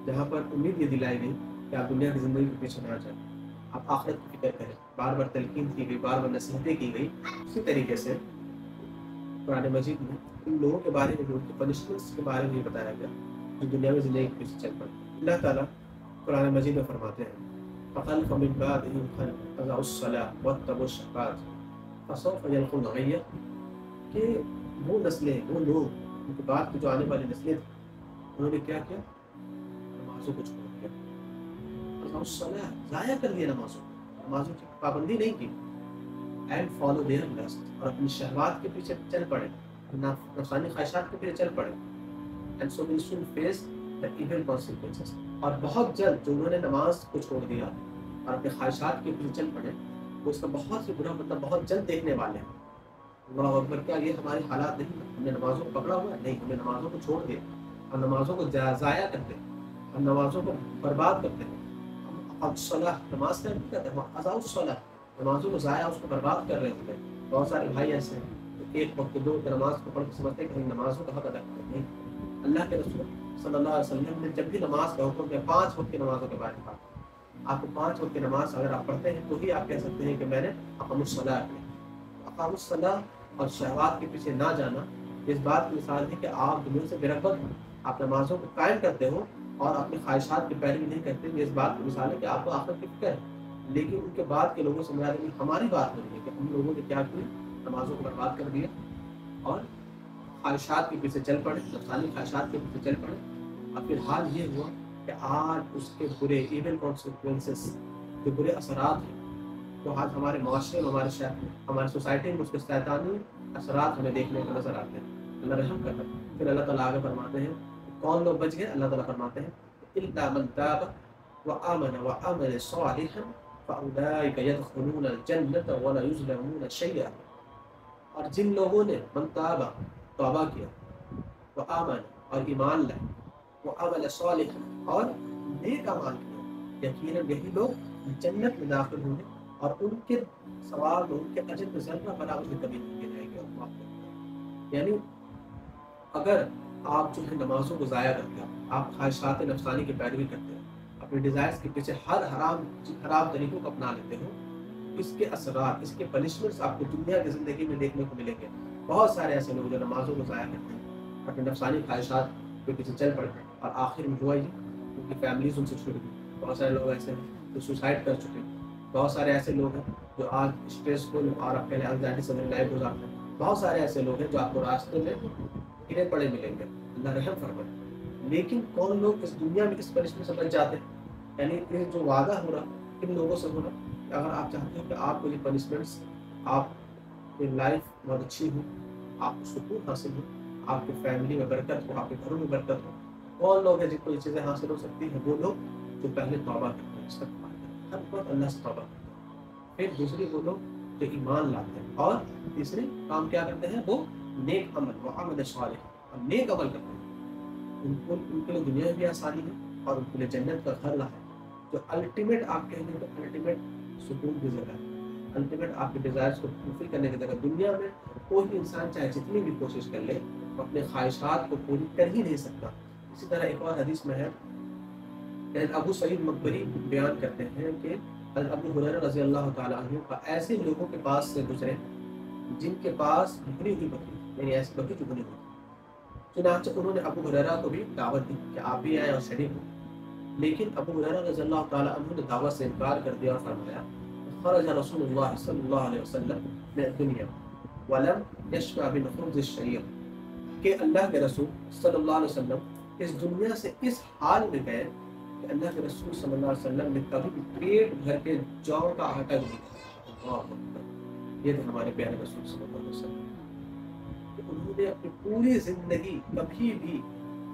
جہاں پر امید یہ دلائی گئی کہ آپ دنیا کی زندگی کے پیچھے نہ جائیں، آپ آخرت کی فکر کریں، بار بار تلقین کی گئی، بار بار نصیحتیں کی گئی۔ اسی طریقے سے قرآن مجید میں ان لوگوں کے بارے میں جو ان کی پنشمنٹس کے بارے میں بتایا گیا جو دنیا میں زندگی کے پیچھے چل پڑے۔ اللہ تعالیٰ قرآن مجید میں فرماتے ہیں فَخَلْفَ مِن بَعْدِهِمْ خَلْفٌ أَضَاعُوا الصَّلَاةَ وَاتَّبَعُوا الشَّهَوَاتِ فَسَوْفَ يَلْقَوْنَ غَيًّا، کہ وہ نسلیں، وہ لوگ، ان کے بعد کی جو آنے والی نسلیں تھیں، انہوں نے کیا کیا؟ نمازوں کو چھوڑ دیا، أَضَاعُوا الصَّلَاةَ، ضائع کر دیا نمازوں کی پابندی نہیں کی، اینڈ فالو دیئر لسٹ، اور اپنی شہوات کے پیچھے چل پڑے، نفسانی خواہشات کے پیچھے چل پڑے، and so will soon face the evil consequences، اور بہت جلد جو انہوں نے نماز کو چھوڑ دیا اور اپنے خواہشات کے پیچھے چل پڑے، وہ اس کا بہت ہی برا مطلب بہت جلد دیکھنے والے ہیں۔ اللہ اکبر! کیا یہ ہمارے حالات نہیں ہیں؟ ہم نے نمازوں کو پکڑا ہوا ہے؟ نہیں، ہم نے نمازوں کو چھوڑ دیا، ہم نمازوں کو ضائع کرتے ہیں، ہم نمازوں کو برباد کرتے ہیں، ہم الصلاۃ، نماز کا نہیں کرتے، ہم اضاعوا الصلاۃ، نمازوں کو ضائع، اس کو برباد کر رہے ہوتے ہیں۔ بہت سارے بھائی ایسے ہیں ایک وقت دو نماز کو پڑھ کے سمجھتے ہیں کہ ہم نمازوں کا حق ادا کرتے ہیں۔ نہیں، اللہ کے رسول صلی اللہ علیہ وسلم نے جب بھی نماز کا حکم دیا 5 وقت کی نمازوں کے بارے میں کہا، آپ کو 5 وقت کی نماز اگر آپ پڑھتے ہیں تو ہی آپ کہہ سکتے ہیں کہ میں نے اقام الصلاۃ کی۔ اقام الصلاۃ اور شہوات کے پیچھے نہ جانا اس بات کی مثال ہے کہ آپ دنیا سے بے رغبت ہو، آپ نمازوں کو قائم کرتے ہو اور اپنی خواہشات کی پیروی نہیں کرتے، یہ اس بات کی مثال ہے کہ آپ کو آخرت کی فکر ہے۔ لیکن ان کے بعد کے لوگوں سے مراد ہماری بات ہو رہی ہے کہ ہم لوگوں نے کیا کیا، نمازوں کو برباد کر دیا اور خواہشات کے پیچھے چل پڑے، نفسانی خواہشات کے پیچھے چل پڑے، اور پھر حال یہ ہوا کہ آج اس کے برے ایون کانسیکوینسز، جو برے اثرات ہیں، تو آج ہمارے معاشرے میں، ہمارے شہر، ہماری سوسائٹی میں اس کے شیطانی اثرات ہمیں دیکھنے کو نظر آتے ہیں۔ اللہ رحم کرتا ہے۔ پھر اللہ تعالیٰ آگے فرماتے ہیں کون لوگ بچ گئے؟ اللہ تعالیٰ فرماتے ہیں إِلَّا مَن تَابَ وَآمَنَ وَعَمِلَ صَالِحًا فَأُولَٰئِكَ يَدْخُلُونَ الْجَنَّةَ وَلَا يُظْلَمُونَ شَيْئًا، اور جن لوگوں نے من تابہ، توبہ کیا، وآمن، اور ایمان لائے، وعمل صالحا، اور نیک اعمال کیا، یقیناً یہی لوگ جنت میں داخل ہوں گے، اور ان کے ثواب، ان کے اجر میں ذرہ برابر بھی کمی نہیں کی جائے گی۔ اور معاف کرے، یعنی اگر آپ جو ہے نمازوں کو ضائع کرتے ہیں، آپ خواہشات نفسانی کی پیروی کرتے ہیں، اپنے ڈیزائرز کے پیچھے ہر حرام طریقوں کو اپنا لیتے ہو، اس کے اثرات، اس کے پنشمنٹس آپ کو دنیا کی زندگی میں دیکھنے کو ملیں گے۔ بہت سارے ایسے لوگ جو نمازوں کو ضائع کرتے ہیں، اپنے نفسانی خواہشات کے پیچھے چل پڑے، اور آخر میں ہوا یہ ان کی فیملیز ان سے چھوٹ گئی۔ بہت سارے لوگ ایسے ہیں جو سوسائڈ کر چکے ہیں، بہت سارے ایسے لوگ ہیں جو آج اسٹریسفل اور آپ کہہ انزائٹی سے لائف گزارتے ہیں، بہت سارے ایسے لوگ ہیں جو آپ کو راستے میں گرے پڑے ملیں گے۔ اللہ رحم فرمائے۔ لیکن کون لوگ اس دنیا میں اس پنشمنٹ سے بچ جاتے ہیں؟ یعنی یہ جو وعدہ ہو رہا کن لوگوں سے ہو رہا کہ اگر آپ چاہتے ہیں کہ آپ کو یہ پنشمنٹس، آپ کی لائف بہت اچھی ہو، آپ کو سکون حاصل ہو، آپ کی فیملی میں برکت ہو، آپ کے گھروں میں برکت ہو، کون لوگ ہیں جن کو یہ چیزیں حاصل ہو سکتی ہیں؟ وہ لوگ جو پہلے توبہ کرتے ہیں، استغفار کرتے ہیں، ہر وقت اللہ سے توبہ کرتے ہیں۔ پھر دوسری وہ لوگ جو ایمان لاتے ہیں، اور تیسرے کام کیا کرتے ہیں؟ وہ نیک عمل، وہ عمل صالح، اور نیک عمل کرتے ہیں۔ ان کے لیے دنیا میں بھی آسانی ہے اور ان کے لیے جنت کا گھر ہے، جو الٹیمیٹ آپ کہیں گے تو الٹیمیٹ سکون کی جگہ ہے، الٹیمیٹ آپ کے ڈیزائرز کو فلفل کرنے کی جگہ۔ دنیا میں کوئی بھی انسان چاہے جتنی بھی کوشش کر لے، وہ اپنے خواہشات کو پوری کر ہی نہیں سکتا۔ اسی طرح ایک اور حدیث میں ہے کہ ابو سعید مقبری بیان کرتے ہیں کہ ابو ہریرہ رضی اللہ تعالیٰ عنہ کا ایسے لوگوں کے پاس سے گزرے جن کے پاس بھری ہوئی بکری، یعنی ایسی بکری جو بھری ہوئی، چنانچہ انہوں نے ابو ہریرہ کو بھی دعوت دی کہ آپ بھی آئیں اور شریک ہوں، لیکن ابو ہریرہ رضی اللہ تعالیٰ عنہ نے دعوت سے انکار کر دیا اور فرمایا خرج رسول اللہ صلی اللہ علیہ وسلم من الدنیا ولم یشبع بالخبز الشعیر، کہ اللہ کے رسول صلی اللہ علیہ وسلم اس دنیا سے اس حال میں گئے کہ اللہ کے رسول صلی اللہ علیہ وسلم نے کبھی بھی پیٹ بھر کے جو کا آٹا نہیں کھایا۔ اللہ اکبر! یہ تھے ہمارے پیارے رسول صلی اللہ علیہ وسلم کہ انہوں نے اپنی پوری زندگی کبھی بھی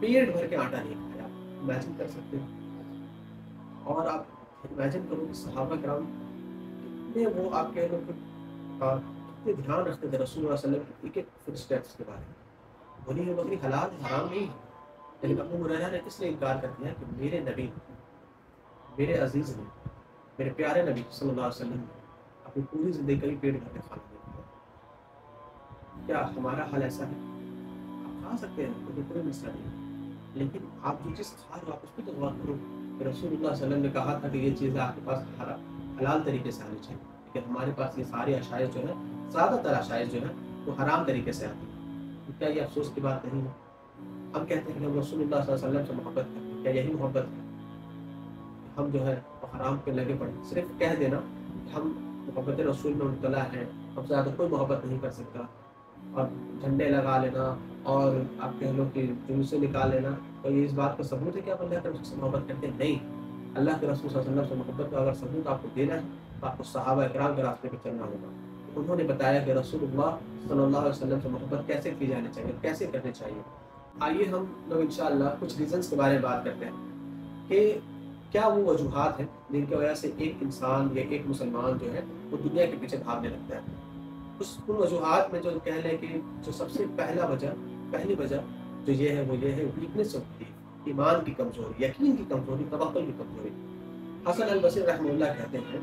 پیٹ بھر کے آٹا نہیں کھایا۔ امیجن کر سکتے ہیں؟ اور آپ امیجن کرو کہ صحابہ کرام کتنے، وہ آپ کہہ لو کہ کتنے دھیان رکھتے تھے رسول اللہ صلی اللہ علیہ وسلم کے ایک ایک فٹ اسٹیپس کے بارے میں۔ بھلی یہ بکری حلال حرام نہیں ہے، لیکن ابو ہریرہ نے اس لیے انکار کر دیا کہ میرے نبی میرے عزیز نے، میرے پیارے نبی صلی اللہ علیہ وسلم نے اپنی پوری زندگی کبھی پیٹ بھر کے کھانا نہیں کھایا۔ کیا ہمارا حال ایسا ہے؟ آپ کھا سکتے ہیں، تو کوئی مسئلہ نہیں، لیکن آپ جو چیز کھا رہے ہو آپ اس پہ تو غور کرو کہ رسول اللہ صلی اللہ علیہ وسلم نے کہا تھا کہ یہ چیزیں آپ کے پاس حلال طریقے سے آنی چاہیے، لیکن ہمارے پاس یہ ساری اشائع جو ہے، زیادہ تر اشائع جو ہے وہ حرام طریقے سے آتی ہیں۔ تو کیا یہ افسوس کی بات نہیں ہے؟ ہم کہتے ہیں کہ ہم رسول اللہ صلی اللہ علیہ وسلم سے محبت کرتے ہیں، کیا یہی محبت ہے؟ ہم جو ہے وہ حرام پہ لگے پڑے، صرف کہہ دینا کہ ہم محبت رسول میں مبتلا ہیں، ہم سے زیادہ کوئی محبت نہیں کر سکتا، اور جھنڈے لگا لینا اور آپ کہہ لو کہ جلوسے نکال لینا، تو یہ اس بات کا ثبوت ہے کہ آپ اللہ کے رسول سے محبت کرتے ہیں؟ نہیں، اللہ کے رسول صلی اللہ علیہ وسلم سے محبت کا اگر ثبوت آپ کو دینا ہے تو آپ کو صحابہ اکرام کے راستے پہ چلنا ہوگا۔ انہوں نے بتایا کہ رسول اللہ صلی اللہ علیہ وسلم سے محبت کیسے کی جانی چاہیے، کیسے کرنی چاہیے۔ آئیے ہم لوگ انشاءاللہ کچھ ریزنس کے بارے میں بات کرتے ہیں کہ کیا وہ وجوہات ہیں جن کی وجہ سے ایک انسان یا ایک مسلمان جو ہے وہ دنیا کے پیچھے بھاگنے لگتا ہے۔ ان وجوہات میں جو کہہ لیں کہ جو سب سے پہلی وجہ جو یہ ہے وہ یہ ہے ویکنیس آف بلیف، ایمان کی کمزوری، یقین کی کمزوری، توکل کی کمزوری۔ حسن البصری رحمہ اللہ کہتے ہیں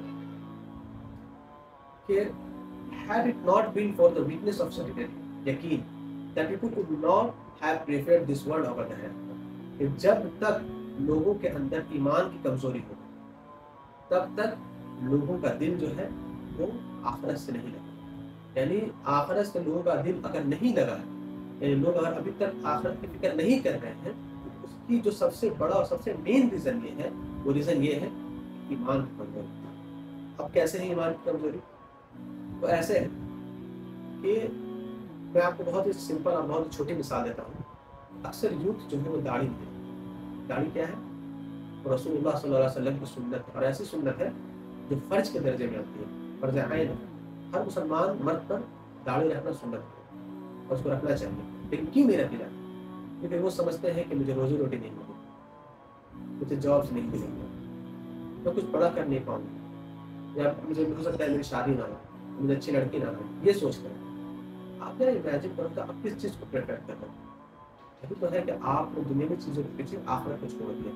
کہ had it not been for the weakness of certainty، یقین، that people could not have preferred this world over the hereafter، کہ جب تک لوگوں کے اندر ایمان کی کمزوری ہو تب تک لوگوں کا دل جو ہے وہ آخرت سے نہیں لگا، یعنی آخرت سے لوگوں کا دل اگر نہیں لگا ہے، یعنی لوگ اگر ابھی تک آخرت کی فکر نہیں کر رہے ہیں، تو اس کی جو سب سے بڑا اور سب سے مین ریزن یہ ہے، وہ ریزن یہ ہے ایمان کی کمزوری۔ اب کیسے ہے ایمان کی کمزوری؟ تو ایسے ہے کہ میں آپ کو بہت ہی سمپل اور بہت ہی چھوٹی مثال دیتا ہوں۔ اکثر یوتھ جو ہے وہ داڑھی نہیں ہے۔ داڑھی کیا ہے؟ رسول اللہ صلی اللہ علیہ وسلم کی سنت ہے، اور ایسی سنت ہے جو فرض کے درجے میں آتی ہے، فرض عین ہے۔ ہر مسلمان مرد پر داڑھی رکھنا سنت ہے اور اس کو رکھنا چاہیے، لیکن کیوں نہیں رکھی جاتی؟ کیونکہ وہ سمجھتے ہیں کہ مجھے روزی روٹی نہیں ملے، مجھے جابس نہیں ملیں گے، میں کچھ بڑا کر نہیں پاؤں گا، یا مجھے ہو سکتا ہے میری شادی نہ ہو، مجھے اچھی لڑکی نہ ہو، یہ سوچ کر آپ کیا امیجن کرو کہ آپ کس چیز کو پریفر کر رہے ہیں؟ یہی تو ہے کہ آپ نے دنیا میں چیزوں کے پیچھے آخرت کو چھوڑ دیا۔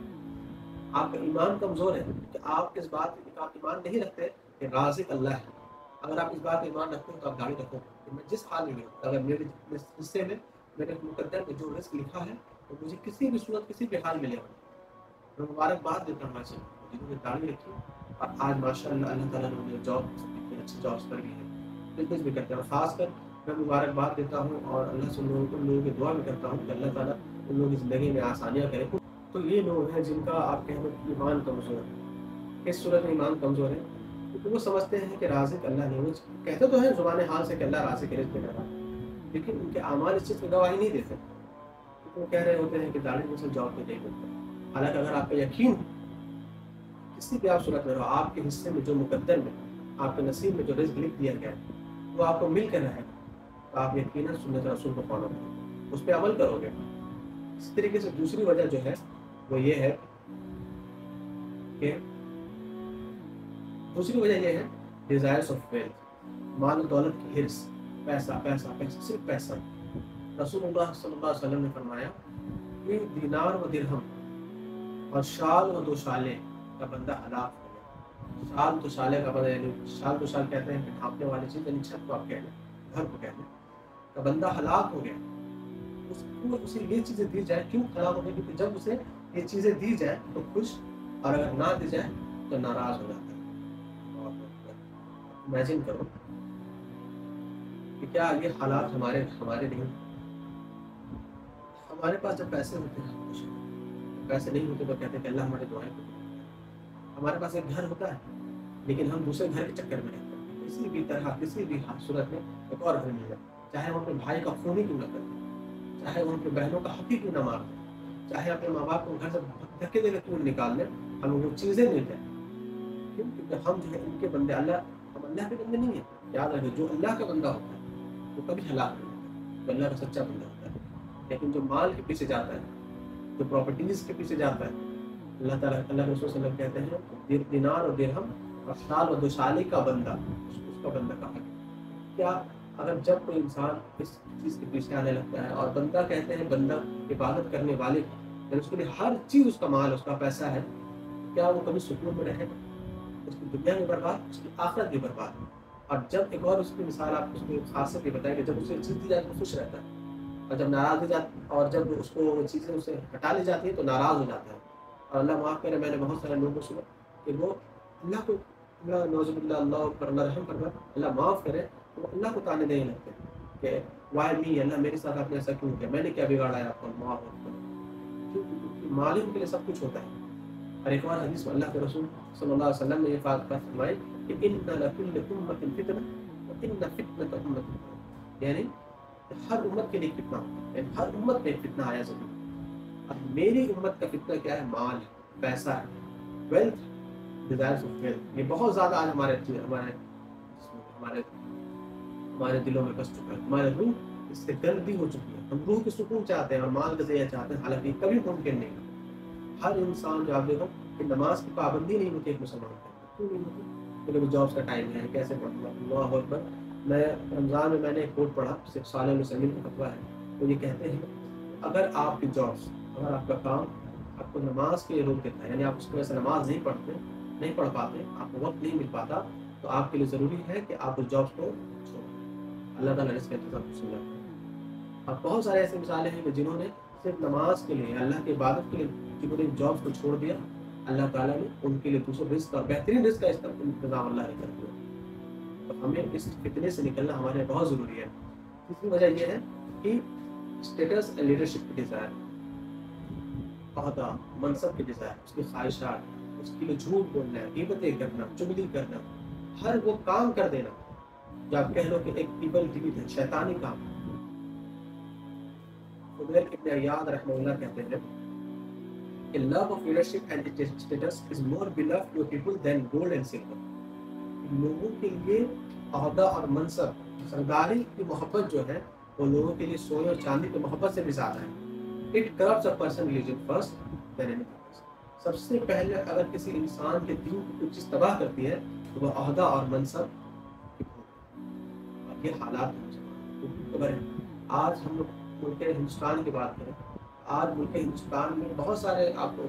آپ کا ایمان کمزور ہے کہ آپ اس بات پہ آپ ایمان نہیں رکھتے کہ رازق اللہ ہے۔ اگر آپ اس بات پہ ایمان رکھتے ہو تو آپ داڑھی رکھو کہ میں جس حال میں ہوں، اگر میرے حصے میں میرے مقدر میں جو رزق لکھا ہے تو مجھے کسی بھی صورت کسی بھی حال ملے گا۔ میں مبارکباد دیتا ہوں ایسے جنہوں نے داڑھی رکھی اور آج ماشاء اللہ اللہ تعالیٰ نے انہیں جاب اچھی جابس پر بھی ہے، بزنس بھی کرتے ہیں، اور خاص کر میں مبارکباد دیتا ہوں اور اللہ سے ان لوگوں کی دعا بھی کرتا ہوں کہ اللہ تعالیٰ ان لوگوں کی زندگی میں آسانیاں کرے۔ تو یہ لوگ ہیں جن کا آپ کہہ لو ایمان کمزور ہے۔ اس صورت میں ایمان کمزور ہے کیونکہ وہ سمجھتے ہیں کہ رازق اللہ نہیں، وہ کہتے تو ہیں زبان حال سے کہ اللہ رازق رزق دے رہا، لیکن ان کے اعمال اس چیز کی گواہی نہیں دیتے، کیونکہ وہ کہہ رہے ہوتے ہیں کہ داڑھی میں سے جاب پہ نہیں ملتا۔ حالانکہ اگر آپ کا یقین کسی بھی آپ صورت میں رہو، آپ کے حصے میں جو مقدر میں، آپ کے نصیب میں جو رزق لکھ دیا گیا ہے وہ آپ کو مل کر رہے گا، تو آپ یقیناً سنت رسول کو فالو کرو، اس پہ عمل کرو گے۔ اس طریقے سے دوسری وجہ جو ہے وہ یہ ہے کہ دوسری وجہ یہ ہے ڈیزائرس آف ویلتھ، مال و دولت کی حرص، پیسہ پیسہ پیسہ، صرف پیسہ۔ رسول اللہ صلی اللہ علیہ وسلم نے فرمایا کہ دینار و درہم اور شال و دوشالے کا بندہ ہلاک ہو گیا۔ شال دوشالے کا بندہ، یعنی شال دوشال کہتے ہیں کہ ڈھانپنے والی چیز، یعنی چھت کو آپ کہہ لیں، گھر کو کہہ لیں، کا بندہ ہلاک ہو گیا۔ اس کو اسے یہ چیزیں دی جائے، کیوں ہلاک ہو گیا؟ کیونکہ جب اسے یہ چیزیں دی جائیں تو خوش، اور اگر نہ دی جائیں تو ناراض ہو جاتا ہے۔ امیجن کرو کہ کیا یہ حالات ہمارے نہیں؟ ہمارے پاس جب پیسے ہوتے ہیں خوش ہوتے ہیں، پیسے نہیں ہوتے تو کہتے ہیں کہ اللہ ہماری دعائیں قبول کرے۔ ہمارے پاس ایک گھر ہوتا ہے لیکن ہم دوسرے گھر کے چکر میں رہتے ہیں، کسی بھی طرح کسی بھی صورت میں ایک اور گھر مل جائے، چاہے وہ اپنے بھائی کا خون ہی کیوں نہ کرتے، چاہے وہ اپنے بہنوں کا حق ہی کیوں نہ مار دیں، چاہے اپنے ماں باپ کو گھر سے دھکے دے کے کیوں نکال دیں، ہمیں وہ چیزیں مل جائیں۔ کیوں؟ کیونکہ ہم جو ہے ان کے بندے، ہم اللہ کے بندے نہیں ہیں۔ یاد رکھیں، جو اللہ کا بندہ ہوتا ہے وہ کبھی ہلاک نہیں ہوتا، جو اللہ کا سچا بندہ ہوتا ہے۔ لیکن جو مال کے پیچھے جاتا ہے، جو پراپرٹیز کے پیچھے جاتا ہے، اللہ تعالیٰ، اللہ کے رسول صلی اللہ علیہ وسلم کہتے ہیں دینار اور درہم اور شال و دوشالی کا بندہ، اس کا بندہ کہا گیا۔ کیا اگر جب کوئی انسان اس چیز کے پیچھے آنے لگتا ہے، اور بندہ کہتے ہیں بندہ عبادت کرنے والے، یعنی اس کے لیے ہر چیز اس کا مال، اس کا پیسہ ہے، کیا وہ کبھی سکون میں رہے گا؟ اس کی دنیا بھی برباد، اس کی آخرت بھی برباد۔ اور جب ایک اور اس کی مثال آپ اس کی خاصیت یہ بتائیں کہ جب اسے چیز دی جائے تو خوش رہتا ہے، اور جب ناراض ہو جاتی، اور جب اس کو وہ چیزیں اسے ہٹا لی جاتی ہیں تو ناراض ہو جاتا ہے۔ اور اللہ معاف کرے، میں نے بہت سارے لوگوں کو سنا کہ وہ اللہ کو، اللہ نوز باللہ، اللہ پر اللہ رحم فرمائے، اللہ معاف کرے، تو وہ اللہ کو تانے دینے لگتے ہیں کہ وائی می، اللہ میرے ساتھ آپ نے ایسا کیوں کیا، میں نے کیا بگاڑا ہے آپ کو، معاف کرے۔ کیونکہ مالک کے لیے سب کچھ ہوتا ہے۔ اور ایک اور حدیث میں اللہ کے رسول صلی اللہ علیہ وسلم نے یہ بات فرمائی کہ ان لکل امۃ فتنہ وان فتنۃ امۃ، یعنی ہر امت کے لیے فتنہ ہوتا ہے، یعنی ہر امت میں فتنہ آیا ضرور۔ اور میری امت کا فتنہ کیا ہے؟ مال ہے، پیسہ ہے، ویلتھ، ڈیزائرز آف ویلتھ۔ یہ بہت زیادہ آج ہمارے ہمارے دلوں میں بس چکا ہے، ہمارے روح اس سے گندی ہو چکی ہے۔ ہم روح کے سکون چاہتے ہیں اور مال کا ذریعہ چاہتے ہیں، حالانکہ کبھی ممکن نہیں ہے۔ ہر انسان جو آپ دیکھو کہ نماز کی پابندی نہیں ہوتی ایک مسلمان کا، کیوں نہیں ہوتی؟ کیونکہ جابس کا ٹائم ہے، کیسے پڑھوں گا؟ اللہ اکبر۔ میں رمضان میں نے ایک کوٹ پڑھا، صرف صالح وسلم کا فتویٰ ہے، وہ یہ کہتے ہیں اگر آپ کی جابس، اگر آپ کا کام آپ کو نماز کے لیے روک دیتا ہے، یعنی آپ اس کی وجہ سے نماز نہیں پڑھ پاتے، آپ کو وقت نہیں مل پاتا، تو آپ کے لیے ضروری ہے کہ آپ اس جابس کو چھوڑیں۔ اللہ تعالیٰ اس کا انتظام سن رہا ہے۔ اور بہت سارے ایسے مثالیں ہیں کہ جنہوں نے صرف نماز کے لیے، اللہ کی عبادت کے لیے جنہوں نے جابس کو چھوڑ دیا، اللہ تعالیٰ نے ان کے لیے دوسرے رزق اور بہترین رزق کا انتظام اللہ نے کر دیا۔ تو ہمیں اس فتنے سے نکلنا ہمارے لیے بہت ضروری ہے۔ تیسری وجہ یہ ہے کہ اسٹیٹس اینڈ لیڈرشپ کی ڈیزائر، عہدہ منصب کی ڈیزائر، اس کی خواہشات، اس کے لیے جھوٹ بولنا، غیبتیں کرنا، چغلی کرنا، ہر وہ کام کر دینا جو آپ کہہ لو کہ ایک ایول ڈیڈ ہے، شیطانی کام۔ فضیل ابن عیاض رحمہ اللہ کہتے ہیں کہ love of leadership and status is more beloved to people than gold and silver۔ لوگوں کے لیے عہدہ اور منصب، سرداری کی محبت جو ہے وہ لوگوں کے لیے سونے اور چاندی کی محبت سے بھی زیادہ ہے۔ It corrupts a person's religion first then anything else۔ سب سے پہلے اگر کسی انسان کے دین کو کچھ چیز تباہ کرتی ہے تو وہ عہدہ اور منصب کی بھوک۔ اور یہ حالات ہیں۔ آج ہم لوگ ملک ہندوستان کی بات کریں، آج ملک ہندوستان میں بہت سارے آپ کو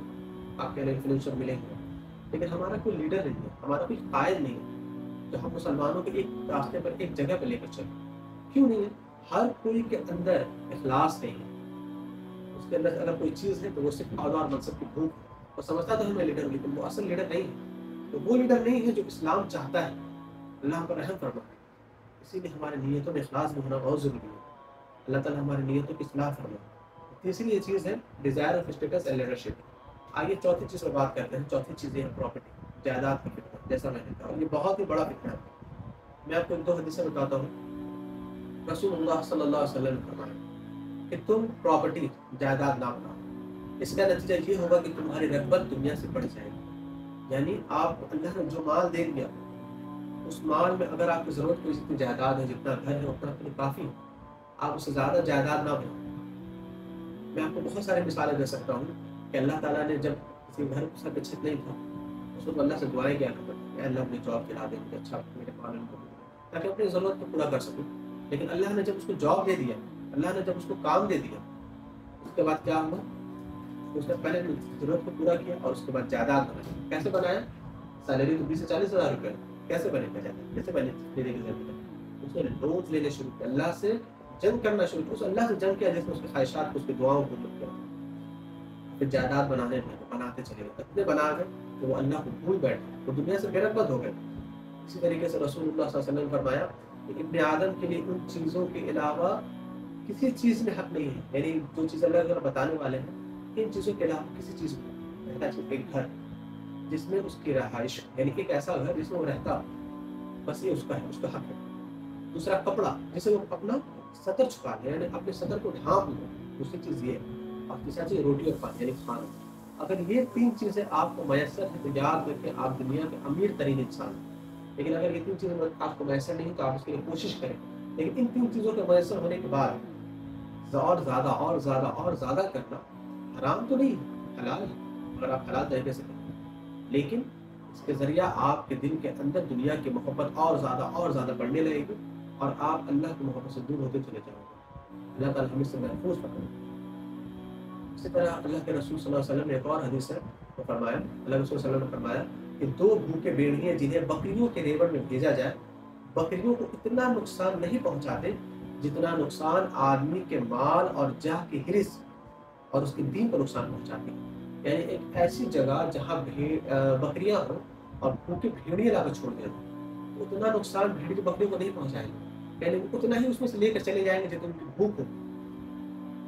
آپ کے انفلوئنسر ملیں گے، لیکن ہمارا کوئی لیڈر نہیں ہے، ہمارا کوئی قائد نہیں ہے جو ہم مسلمانوں کے ایک راستے پر، ایک جگہ پہ لے کر چلیں۔ کیوں نہیں ہے؟ ہر کوئی کے اندر اخلاص نہیں ہے، اس کے اندر اگر کوئی چیز ہے تو وہ صرف عہدہ اور منصب کی بھوک ہے۔ وہ سمجھتا تو ہمیں لیڈر، لیکن وہ اصل لیڈر نہیں ہے، تو وہ لیڈر نہیں ہے جو اسلام چاہتا ہے۔ اللہ پر رحم فرمائے۔ اسی لیے ہمارے نیتوں میں اخلاص بھی ہونا بہت ضروری ہے۔ اللہ تعالیٰ ہماری نیتوں کی اصلاح فرمائے۔ تیسری یہ چیز ہے desire of states and leadership. آئیے چوتھی چیز پر بات کرتے ہیں۔ چوتھی چیز یہ ہے پراپرٹی، جائیداد کا فتنہ۔ جیسا میں نے کہا یہ بہت ہی بڑا فتنہ ہے۔ میں آپ کو 2 حدیثیں بتاتا ہوں۔ رسول اللہ صلی اللہ علیہ وسلم نے فرمایا کہ تم پراپرٹی، جائیداد نہ بناؤ، اس کا نتیجہ یہ ہوگا کہ تمہاری رغبت دنیا سے بڑھ جائے گی۔ یعنی آپ اللہ نے جو مال دے دیا، اس مال میں اگر آپ کی ضرورت کوئی جتنی جائیداد ہے، جتنا گھر ہے، اتنا اپنے کافی ہے، آپ اس سے زیادہ جائیداد نہ بناؤ۔ میں آپ کو بہت سارے مثالیں دے سکتا ہوں کہ اللہ تعالیٰ نے جب کسی گھر کو سب چھت نہیں تھا، اس وقت اللہ سے دعائیں کیا کرتا تھا کہ اللہ اپنی جاب دلا دے، مجھے اچھا میرے پالن کو تاکہ اپنی ضرورت کو پورا کر سکوں۔ لیکن اللہ نے جب اس کو جاب دے دیا، اللہ نے جب اس کو کام دے دیا، اس کے بعد کیا ہوا؟ اس نے پہلے ضرورت کو پورا کیا اور اس کے بعد جائیداد بنایا۔ کیسے بنایا؟ سیلری تو 20 سے 40 ہزار روپئے، کیسے بنے گا جائیداد؟ کیسے بنے لینے کی ضرورت ہے؟ اس نے لونز لینے شروع کیا، اللہ سے جنگ کرنا شروع کیا، اس اللہ سے جنگ کیا جس میں اس کی خواہشات کو، اس کی دعاؤں کو مت کیا، پھر جائیداد بناتے چلے گئے، اتنے بنا گئے کہ وہ اللہ کو بھول بیٹھے، وہ دنیا سے بے رغبت ہو گئے۔ اسی طریقے سے رسول اللہ صلی اللہ علیہ وسلم نے فرمایا کہ ابن آدم کے لیے ان چیزوں کے علاوہ کسی چیز میں حق نہیں ہے، یعنی جو چیز اللہ تعالیٰ بتانے والے ہیں ان چیزوں کے علاوہ کسی چیز میں، پہلا چیز ایک گھر جس میں اس کی رہائش، یعنی ایک ایسا گھر جس میں وہ رہتا، بس یہ اس کا ہے، اس کا حق ہے۔ دوسرا کپڑا جسے وہ اپنا سطر چھپا لے، یعنی اپنے سطر کو ڈھانپ لے، دوسری چیز یہ ہے۔ اور تیسرا چیز روٹی اور پانی، یعنی کھانا۔ اگر یہ 3 چیزیں آپ کو میسر ہیں تو یاد رکھیں آپ دنیا کے امیر ترین انسان ہیں۔ لیکن اگر یہ 3 چیزیں آپ کو میسر نہیں تو آپ اس کے لیے کوشش کریں، لیکن ان 3 چیزوں کے میسر ہونے کے بعد اور زیادہ کرنا حرام تو نہیں ہے، حلال ہے اگر آپ حلال طریقے سے کریں، لیکن اس کے ذریعہ آپ کے دل کے اندر دنیا کی محبت اور زیادہ بڑھنے لگے گی اور آپ اللہ کی محبت سے دور ہوتے چلے جاؤ گے۔ اللہ تعالیٰ ہمیں سے محفوظ رکھے۔ اسی طرح اللہ کے رسول صلی اللہ علیہ وسلم نے ایک اور حدیث ہے تو فرمایا اللہ رسول صلی اللہ علیہ وسلم نے فرمایا کہ 2 بھوکے بھیڑیے جنہیں بکریوں کے ریوڑ میں بھیجا جائے، بکریوں کو اتنا نقصان نہیں پہنچاتے جتنا نقصان آدمی کے مال اور جاہ کی حرص اور اس کے دین کو نقصان پہنچاتے ہیں۔ یعنی ایک ایسی جگہ جہاں بکریاں ہوں اور بھوکے بھیڑیے لا کر چھوڑ دیں، اتنا نقصان بھیڑی کی بکریوں کو نہیں پہنچائیں گے، یعنی اتنا ہی اس میں سے لے کر چلے جائیں گے جتنے ان کی بھوک ہو۔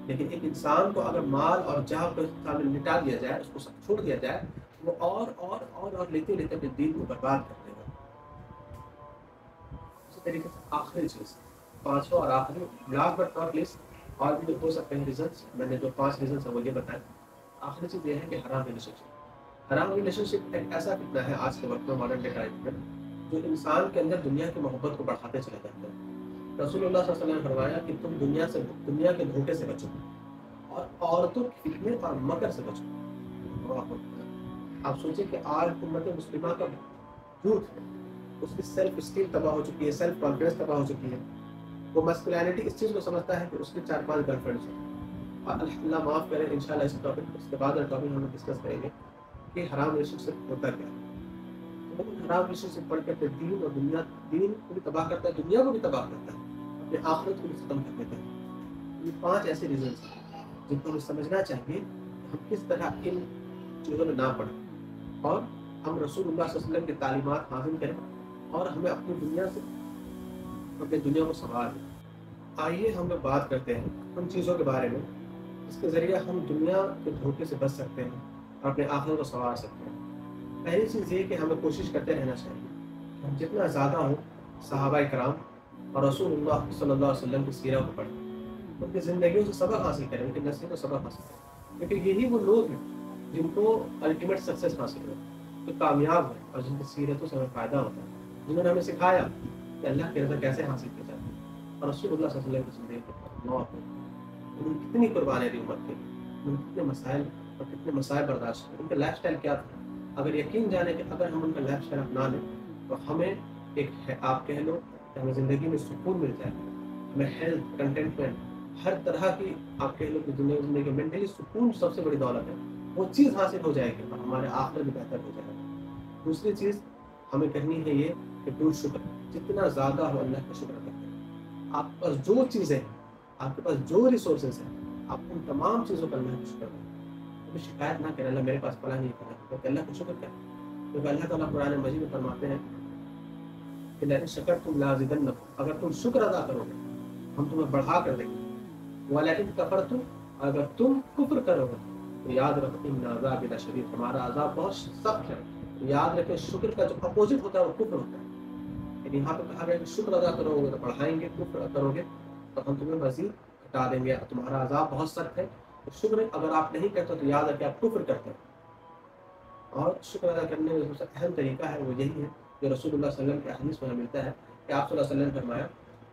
لیکن ایک انسان کو اگر مال اور جاہ کو سامنے لٹا دیا جائے، اس کو سب چھوڑ دیا جائے، وہ اور لیتے لیتے اپنے دین کو برباد کر دے گا۔ اسی طریقے سے آخری چیز، 5واں اور آخری، لاسٹ بٹ ناٹ لیسٹ، اور بھی ہو سکتے ہیں ریزنس، میں نے جو 5 ریزنس ہیں وہ یہ بتائے۔ آخری چیز یہ ہے کہ حرام ریلیشن شپ۔ حرام ریلیشن شپ ایک ایسا فتنہ ہے آج کے وقت میں، ماڈرن ڈے ٹائم میں، جو انسان کے اندر دنیا کی محبت کو بڑھاتے چلے جاتے ہیں۔ رسول اللہ صلی اللہ علیہ وسلم نے فرمایا کہ تم دنیا کے دھوکے سے بچو اور عورتوں کی فتنے اور مکر سے بچو۔ آپ سوچیں کہ آج امت مسلمہ کا یوتھ ہے، اس کی سیلف اسٹیم تباہ ہو چکی ہے، سیلف کانفیڈنس تباہ ہو چکی ہے۔ وہ مسکولینٹی اس چیز کو سمجھتا ہے کہ اس کے 4-5 گرل فرینڈس ہیں۔ اور اللہ معاف کرے، انشاءاللہ اس ٹاپک، اس کے بعد ٹاپک ہم ڈسکس کریں گے کہ حرام ریلیشن شپ ہوتا کیا ہے۔ حرام ریلیشن شپ پڑھ کے دین اور دنیا، دین کو بھی تباہ کرتا ہے، دنیا کو بھی تباہ کرتا ہے، اپنے آخرت کو بھی ختم کر دیتا ہے۔ یہ 5 ایسے ریزنس ہیں جن کو ہمیں سمجھنا چاہیے کہ ہم کس طرح ان چیزوں میں نہ پڑیں اور ہم رسول اللہ صلی اللہ علیہ وسلم کی تعلیمات حاصل کریں اور ہمیں اپنی دنیا سے، اپنی دنیا کو سنواریں۔ آئیے ہم لوگ بات کرتے ہیں ان چیزوں کے بارے میں جس کے ذریعے ہم دنیا کے دھوکے سے بچ سکتے ہیں اور اپنے آخرت کو سنوار سکتے ہیں۔ پہلی چیز یہ کہ ہمیں کوشش کرتے رہنا چاہیے کہ ہم جتنا زیادہ ہوں صحابہ کرام اور رسول اللہ صلی اللہ علیہ وسلم کی سیرہ کو پڑھیں، ان کی زندگیوں سے سبق حاصل کریں، ان کی نصیحت کو سبق حاصل کریں، کیونکہ یہی وہ لوگ ہیں جن کو الٹیمیٹ سکسیس حاصل ہو، جو کامیاب ہیں اور جن کی سیرتوں سے ہمیں فائدہ ہوتا ہے، جنہوں نے ہمیں سکھایا کہ اللہ کی رضا کیسے حاصل کی جاتی ہے۔ اور رسول اللہ صلی اللہ علیہ وسلم کی زندگی کو انہوں نے کتنی قربانیاں دی امت کے لیے، انہوں نے کتنے مسائل اور کتنے مسائل برداشت کیے، ان کا لائف اسٹائل کیا تھا۔ اگر یقین جانے کہ اگر ہم ان کا لائف اسٹائل اپنا لیں تو ہمیں ایک آپ کہہ لو کہ ہمیں زندگی میں سکون مل جائے گا، ہمیں ہیلتھ، کنٹینٹمنٹ، ہر طرح کی آپ کہہ لو کہ زندگی مینٹلی سکون سب سے بڑی دولت ہے، وہ چیز حاصل ہو جائے گی اور ہمارے آخرت بھی بہتر ہو جائے گا۔ دوسری چیز ہمیں کرنی ہے یہ کہ دور شکر، جتنا زیادہ ہو اللہ کا شکر کرتے ہیں۔ آپ کے پاس جو چیزیں ہیں، آپ کے پاس جو ریسورسز ہیں، آپ ان تمام چیزوں پر اللہ کا شکر کریں۔ کبھی شکایت نہ کریں اللہ میرے پاس پڑا نہیں کرنا، کیونکہ اللہ کا شکر کریں، کیونکہ اللہ تعالیٰ قرآن مجید میں فرماتے ہیں کہ لئن شکرتم لازیدنکم، اگر تم شکر ادا کرو گے ہم تمہیں بڑھا کر دیں گے، ولیکن کفرتم، اگر تم کفر کرو گے تو یاد رکھو ان عذاب لشدید، ہمارا عذاب بہت سخت ہے۔ یاد رکھیں شکر کا جو اپوزٹ ہوتا ہے وہ کفر ہوتا ہے۔ یعنی یہاں پہ کہا گیا کہ شکر ادا کرو گے تو بڑھائیں گے، کفر کرو گے تو ہم تمہیں مزید ہٹا دیں گے، تمہارا عذاب بہت سخت ہے۔ شکر اگر آپ نہیں کرتے تو یاد رکھیں آپ کفر کرتے ہیں۔ اور شکر ادا کرنے کا سب سے اہم طریقہ ہے وہ یہی ہے جو رسول اللہ صلی اللہ علیہ وسلم کے حدیث میں ملتا ہے کہ آپ صلی اللہ علیہ وسلم نے فرمایا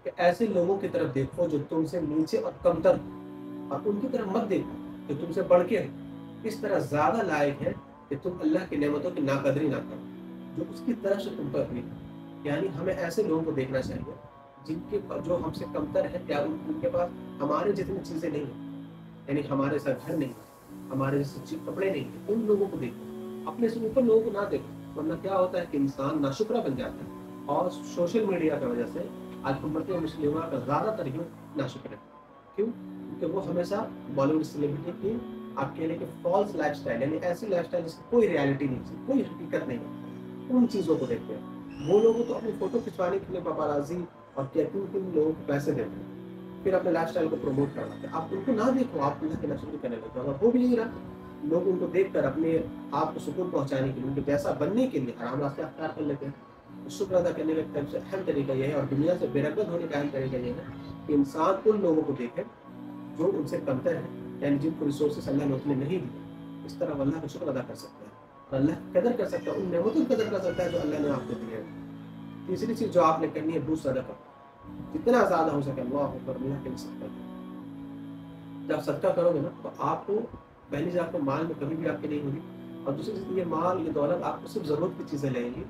کہ ایسے لوگوں کی طرف دیکھو جو تم سے نیچے اور کمتر، اور ان کی طرف مت دیکھو جو تم سے بڑھ کے ہیں، اس طرح زیادہ لائق ہے کہ تم اللہ کی نعمتوں کی ناقدری نہ کرو جو اس کی طرف سے تم پر ہوئی ہے۔ یعنی ہمیں ایسے لوگوں کو دیکھنا چاہیے جن کے جو ہم سے کمتر ہے، یا ان کے پاس ہمارے جتنی چیزیں نہیں ہیں، یعنی ہمارے ساتھ گھر نہیں ہے، ہمارے جیسے کپڑے نہیں ہیں، ان لوگوں کو دیکھو، اپنے سے اوپر لوگوں کو نہ دیکھو، ورنہ کیا ہوتا ہے کہ انسان ناشکرا بن جاتا ہے۔ اور سوشل میڈیا کی وجہ سے آج امت مسلمہ کا زیادہ تر یوتھ ناشکر ہے۔ کیوں؟ کیونکہ وہ ہمیشہ بالی ووڈ سیلیبریٹی کی آپ کہہ لیں کہ فالس لائف اسٹائل، یعنی ایسی لائف اسٹائل جس کی کوئی ریالٹی نہیں، کوئی حقیقت نہیں ہے، ان چیزوں کو دیکھتے ہیں۔ وہ لوگوں تو اپنی فوٹو کھنچوانے کے لیے پاپارازی اور کن لوگوں کو پیسے دیتے ہیں، پھر اپنے لائف اسٹائل کو پروموٹ کرواتے ہیں۔ آپ ان کو نہ دیکھو، آپ اللہ کے نشر کرنے لگتے ہیں۔ اگر وہ بھی نہیں رہا، لوگ ان کو دیکھ کر اپنے آپ کو سکون پہنچانے کے لیے، ان کے جیسا بننے کے لیے حرام راستے اختیار کر لیتے ہیں۔ شکر ادا کرنے کا سب سے اہم طریقہ یہ ہے، اور دنیا سے بے رغبت ہونے کا اہم طریقہ یہ ہے کہ انسان ان لوگوں کو دیکھے جو ان سے کمتر ہے، یعنی جن کو ریسورسز اللہ نے اتنے نہیں دیے۔ اس طرح اللہ کا شکر ادا کر سکتا ہے اور اللہ کی قدر کر سکتا ہے، ان نعمتوں کی قدر کر سکتا ہے جو اللہ نے آپ کو دی ہے۔ تیسری چیز جو آپ نے کرنی ہے بوجھ صدقہ، جتنا زیادہ ہو سکے اللہ اکبر، اللہ کے لیے صدقہ کرو۔ جب صدقہ کرو گے نا تو آپ کو پہلی چیز آپ کو مال میں کمی بھی آپ کی نہیں ہوگی، اور دوسری چیز یہ مال، یہ دولت آپ کو صرف ضرورت کی چیزیں لیں گی،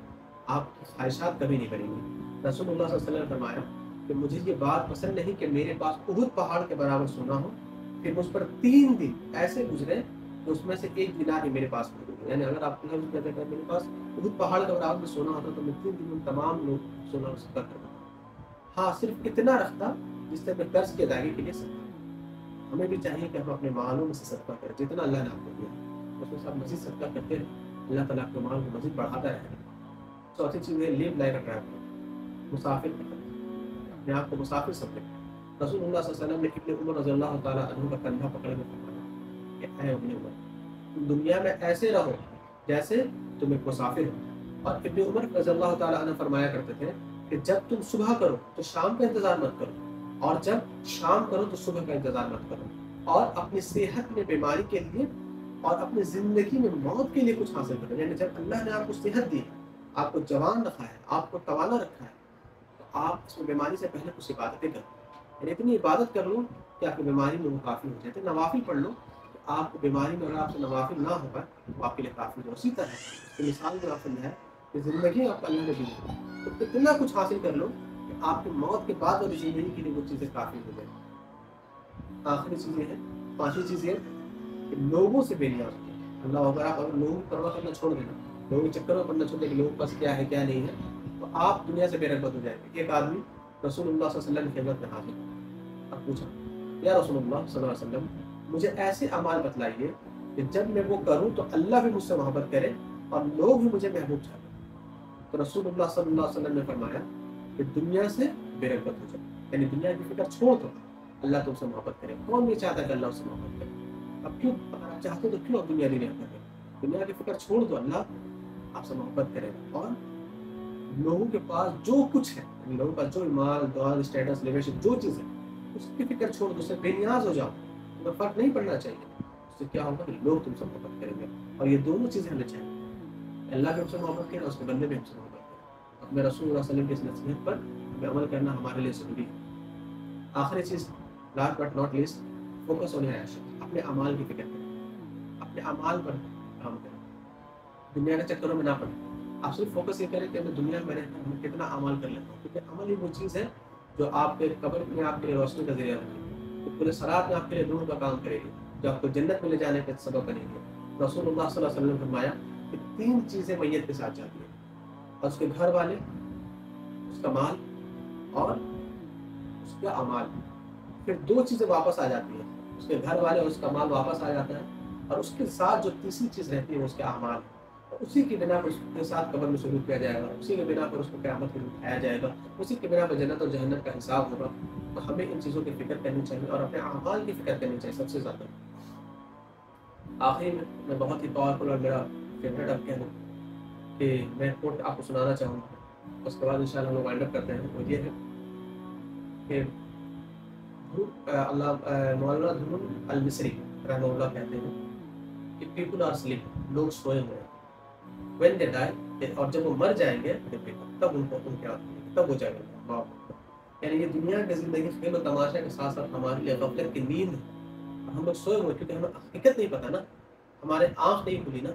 آپ کی خواہشات کبھی نہیں بنیں گی۔ رسول اللہ صلی اللہ علیہ وسلم نے فرمایا کہ مجھے یہ بات پسند نہیں کہ میرے پاس احد پہاڑ کے برابر سونا ہو، پھر مجھ پر 3 دن ایسے گزرے تو اس میں سے 1 دینار ہی میرے پاس موجود ہے. یعنی اگر آپ کہتے ہیں میرے پاس بہت پہاڑ کا برابر میں سونا ہوتا تو میں 3 دن میں تمام لوگ سونا صدقہ کرتا. ہاں صرف اتنا رکھتا جس سے میں قرض کی ادائیگی کے لیے صدقہ. ہمیں بھی چاہیے کہ ہم اپنے مالوں میں سے صدقہ کریں جتنا اللہ نے آپ کو دیا اس میں سے آپ مزید صدقہ کرتے رہیں. اللہ تعالیٰ آپ کے مال کو مزید بڑھاتا رہے گا. چوتھی چیز ہے لیو لائک اے ٹریولر. مسافر اپنے آپ کو مسافر سمجھیں. رسول اللہ صلی اللہ علیہ وسلم نے ابن عمر رضی اللہ تعالیٰ عنہ کا کندھا پکڑ کے فرمایا کہ اے ابن عمر تم دنیا میں ایسے رہو جیسے تم ایک مسافر ہو. اور ابن عمر رضی اللہ تعالیٰ عنہ فرمایا کرتے تھے کہ جب تم صبح کرو تو شام کا انتظار مت کرو اور جب شام کرو تو صبح کا انتظار مت کرو. اور اپنی صحت میں بیماری کے لیے اور اپنی زندگی میں موت کے لیے کچھ حاصل کرو. یعنی جب اللہ نے آپ کو صحت دی, آپ کو جوان رکھا ہے, آپ کو توانا رکھا ہے, تو آپ اس میں بیماری سے پہلے کچھ عبادتیں کرو. یعنی اتنی عبادت کر لو کہ آپ کی بیماری میں وہ کافی ہو جائے. نوافل پڑھ لو کہ آپ کو بیماری میں اگر آپ سے نوافل نہ ہو پائے تو آپ کے لیے کافی ہو. اسی طرح اس کی مثال میں آپ ہے کہ زندگی آپ کو اللہ نے دی تو اتنا کچھ حاصل کر لو کہ آپ کی موت کے بعد والی زندگی کے لیے وہ چیزیں کافی ہو جائیں. آخری چیز یہ ہے, 5ویں چیز یہ کہ لوگوں سے بے نیاز ہو. اللہ اگر آپ لوگوں کی پرواہ کرنا چھوڑ دینا, لوگوں کے چکر میں پڑنا چھوڑ دیں کہ لوگوں کے پاس کیا ہے کیا نہیں ہے, تو آپ دنیا سے بے رغبت ہو جائیں گے. ایک آدمی رسول اللہ صلی اللہ علیہ وسلم کی خدمت میں حاضر, اب پوچھا یا رسول اللہ صلی اللہ علیہ وسلم مجھے ایسے اعمال بتلائیے کہ جب میں وہ کروں تو اللہ بھی مجھ سے محبت کرے اور لوگ بھی مجھے محبوب چاہتے. تو رسول اللہ صلی اللہ علیہ وسلم نے فرمایا کہ دنیا سے بے رغبت ہو جائے. یعنی دنیا کی فکر چھوڑ دو, اللہ تم سے محبت کرے. کون نہیں چاہتا کہ اللہ اس سے محبت کرے؟ اب کیوں اگر آپ چاہتے تو کیوں اب دنیا نہیں رہتا ہے؟ دنیا کی فکر چھوڑ دو, اللہ آپ سے محبت کرے. اور لوگوں کے پاس جو کچھ ہے, لوگوں کا جو مال دولت اسٹیٹس لیویشن جو چیز ہے اس کی فکر چھوڑ دو, اس سے بے نیاز ہو جاؤ. تمہیں فرق نہیں پڑنا چاہیے. اس سے کیا ہوگا کہ لوگ تم سے محبت کریں گے. اور یہ دونوں چیزیں ہمیں چاہیے, اللہ بھی ہم سے محبت کرے اور اس کے بندے بھی ہم سے محبت کرے. اپنے رسول اللہ صلی اللہ علیہ وسلم کی اس نصیحت پر ہمیں عمل کرنا ہمارے لیے ضروری ہے. آخری چیز last but not least, focus on your action. اپنے اعمال کی فکر کریں, اپنے اعمال پر کام کریں, دنیا کے چکروں میں نہ پڑیں. آپ صرف فوکس یہ کریں کہ میں دنیا میں رہتا ہوں کتنا عمل کر لیتا ہوں, کیونکہ عمل ہی وہ چیز ہے جو آپ کے قبر میں آپ کے لیے روشنی کا ذریعہ بنے گی, تو پورے صراط میں آپ کے لیے نور کا کام کرے گی, جو آپ کو جنت میں لے جانے کا سبب بنے گی. رسول اللہ صلی اللہ علیہ وسلم نے فرمایا کہ 3 چیزیں میت کے ساتھ جاتی ہیں, اور اس کے گھر والے, اس کا مال اور اس کا اعمال. پھر 2 چیزیں واپس آ جاتی ہیں, اس کے گھر والے اور اس کا مال واپس آ جاتا ہے, اور اس کے ساتھ جو تیسری چیز رہتی ہے وہ اس کے اعمال. اسی کی بنا پر اس کے ساتھ قبر میں سلوک کیا جائے گا, اسی کے بنا پر اس کو قیامت میں اٹھایا جائے گا, اسی کے بنا پر جنت اور جہنم کا حساب ہوگا. تو ہمیں ان چیزوں کی فکر کرنی چاہیے اور اپنے اعمال کی فکر کرنی چاہیے سب سے زیادہ. آخری میں بہت ہی پاورفل اور میرا فیوریٹ اب کہہ لوں کہ میں کوٹ آپ کو سنانا چاہوں گا, اس کے بعد انشاءاللہ ہم لوگ وائنڈ اپ کرتے ہیں. وہ یہ ہے کہ مولانا دھرون المصری رحمہ اللہ کہتے ہیں کہ پیپل آر سلیپ, لوگ سوئے ہوئے ہیں. when they die, اور جب وہ مر جائیں گے تب ان کو تب ہو جائے گا. یعنی یہ دنیا کی زندگی کھیل و تماشا کے ساتھ ساتھ ہمارے لیے غفلت کی نیند ہے. ہم لوگ سوئے ہوئے کیونکہ ہمیں حقیقت نہیں پتا نا, ہمارے آنکھ نہیں کھلی نا.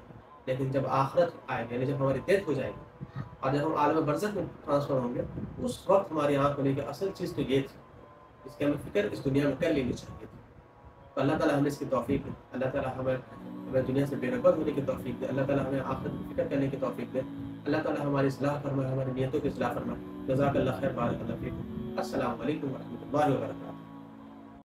لیکن جب آخرت آئے گی, یعنی جب ہماری ڈیتھ ہو جائے گی اور جب ہم عالم برزخ میں ٹرانسفر ہوں گے, اس وقت ہماری آنکھ کھلے گی. اصل چیز تو یہ تھی, اس کی ہمیں فکر اس دنیا میں کر لینی چاہیے تھی. تو اللہ تعالیٰ ہمیں اس کی توفیق دے. اللہ تعالیٰ ہمیں دنیا سے بے رغبت ہونے کی توفیق دے. اللہ تعالیٰ ہمیں آخرت کی فکر کرنے کی توفیق دے. اللہ تعالیٰ ہماری اصلاح فرمائے, ہماری نیتوں کی اصلاح فرمائے. جزاک اللہ خیر, بارک اللہ فیکم. السلام علیکم ورحمۃ اللہ وبرکاتہ.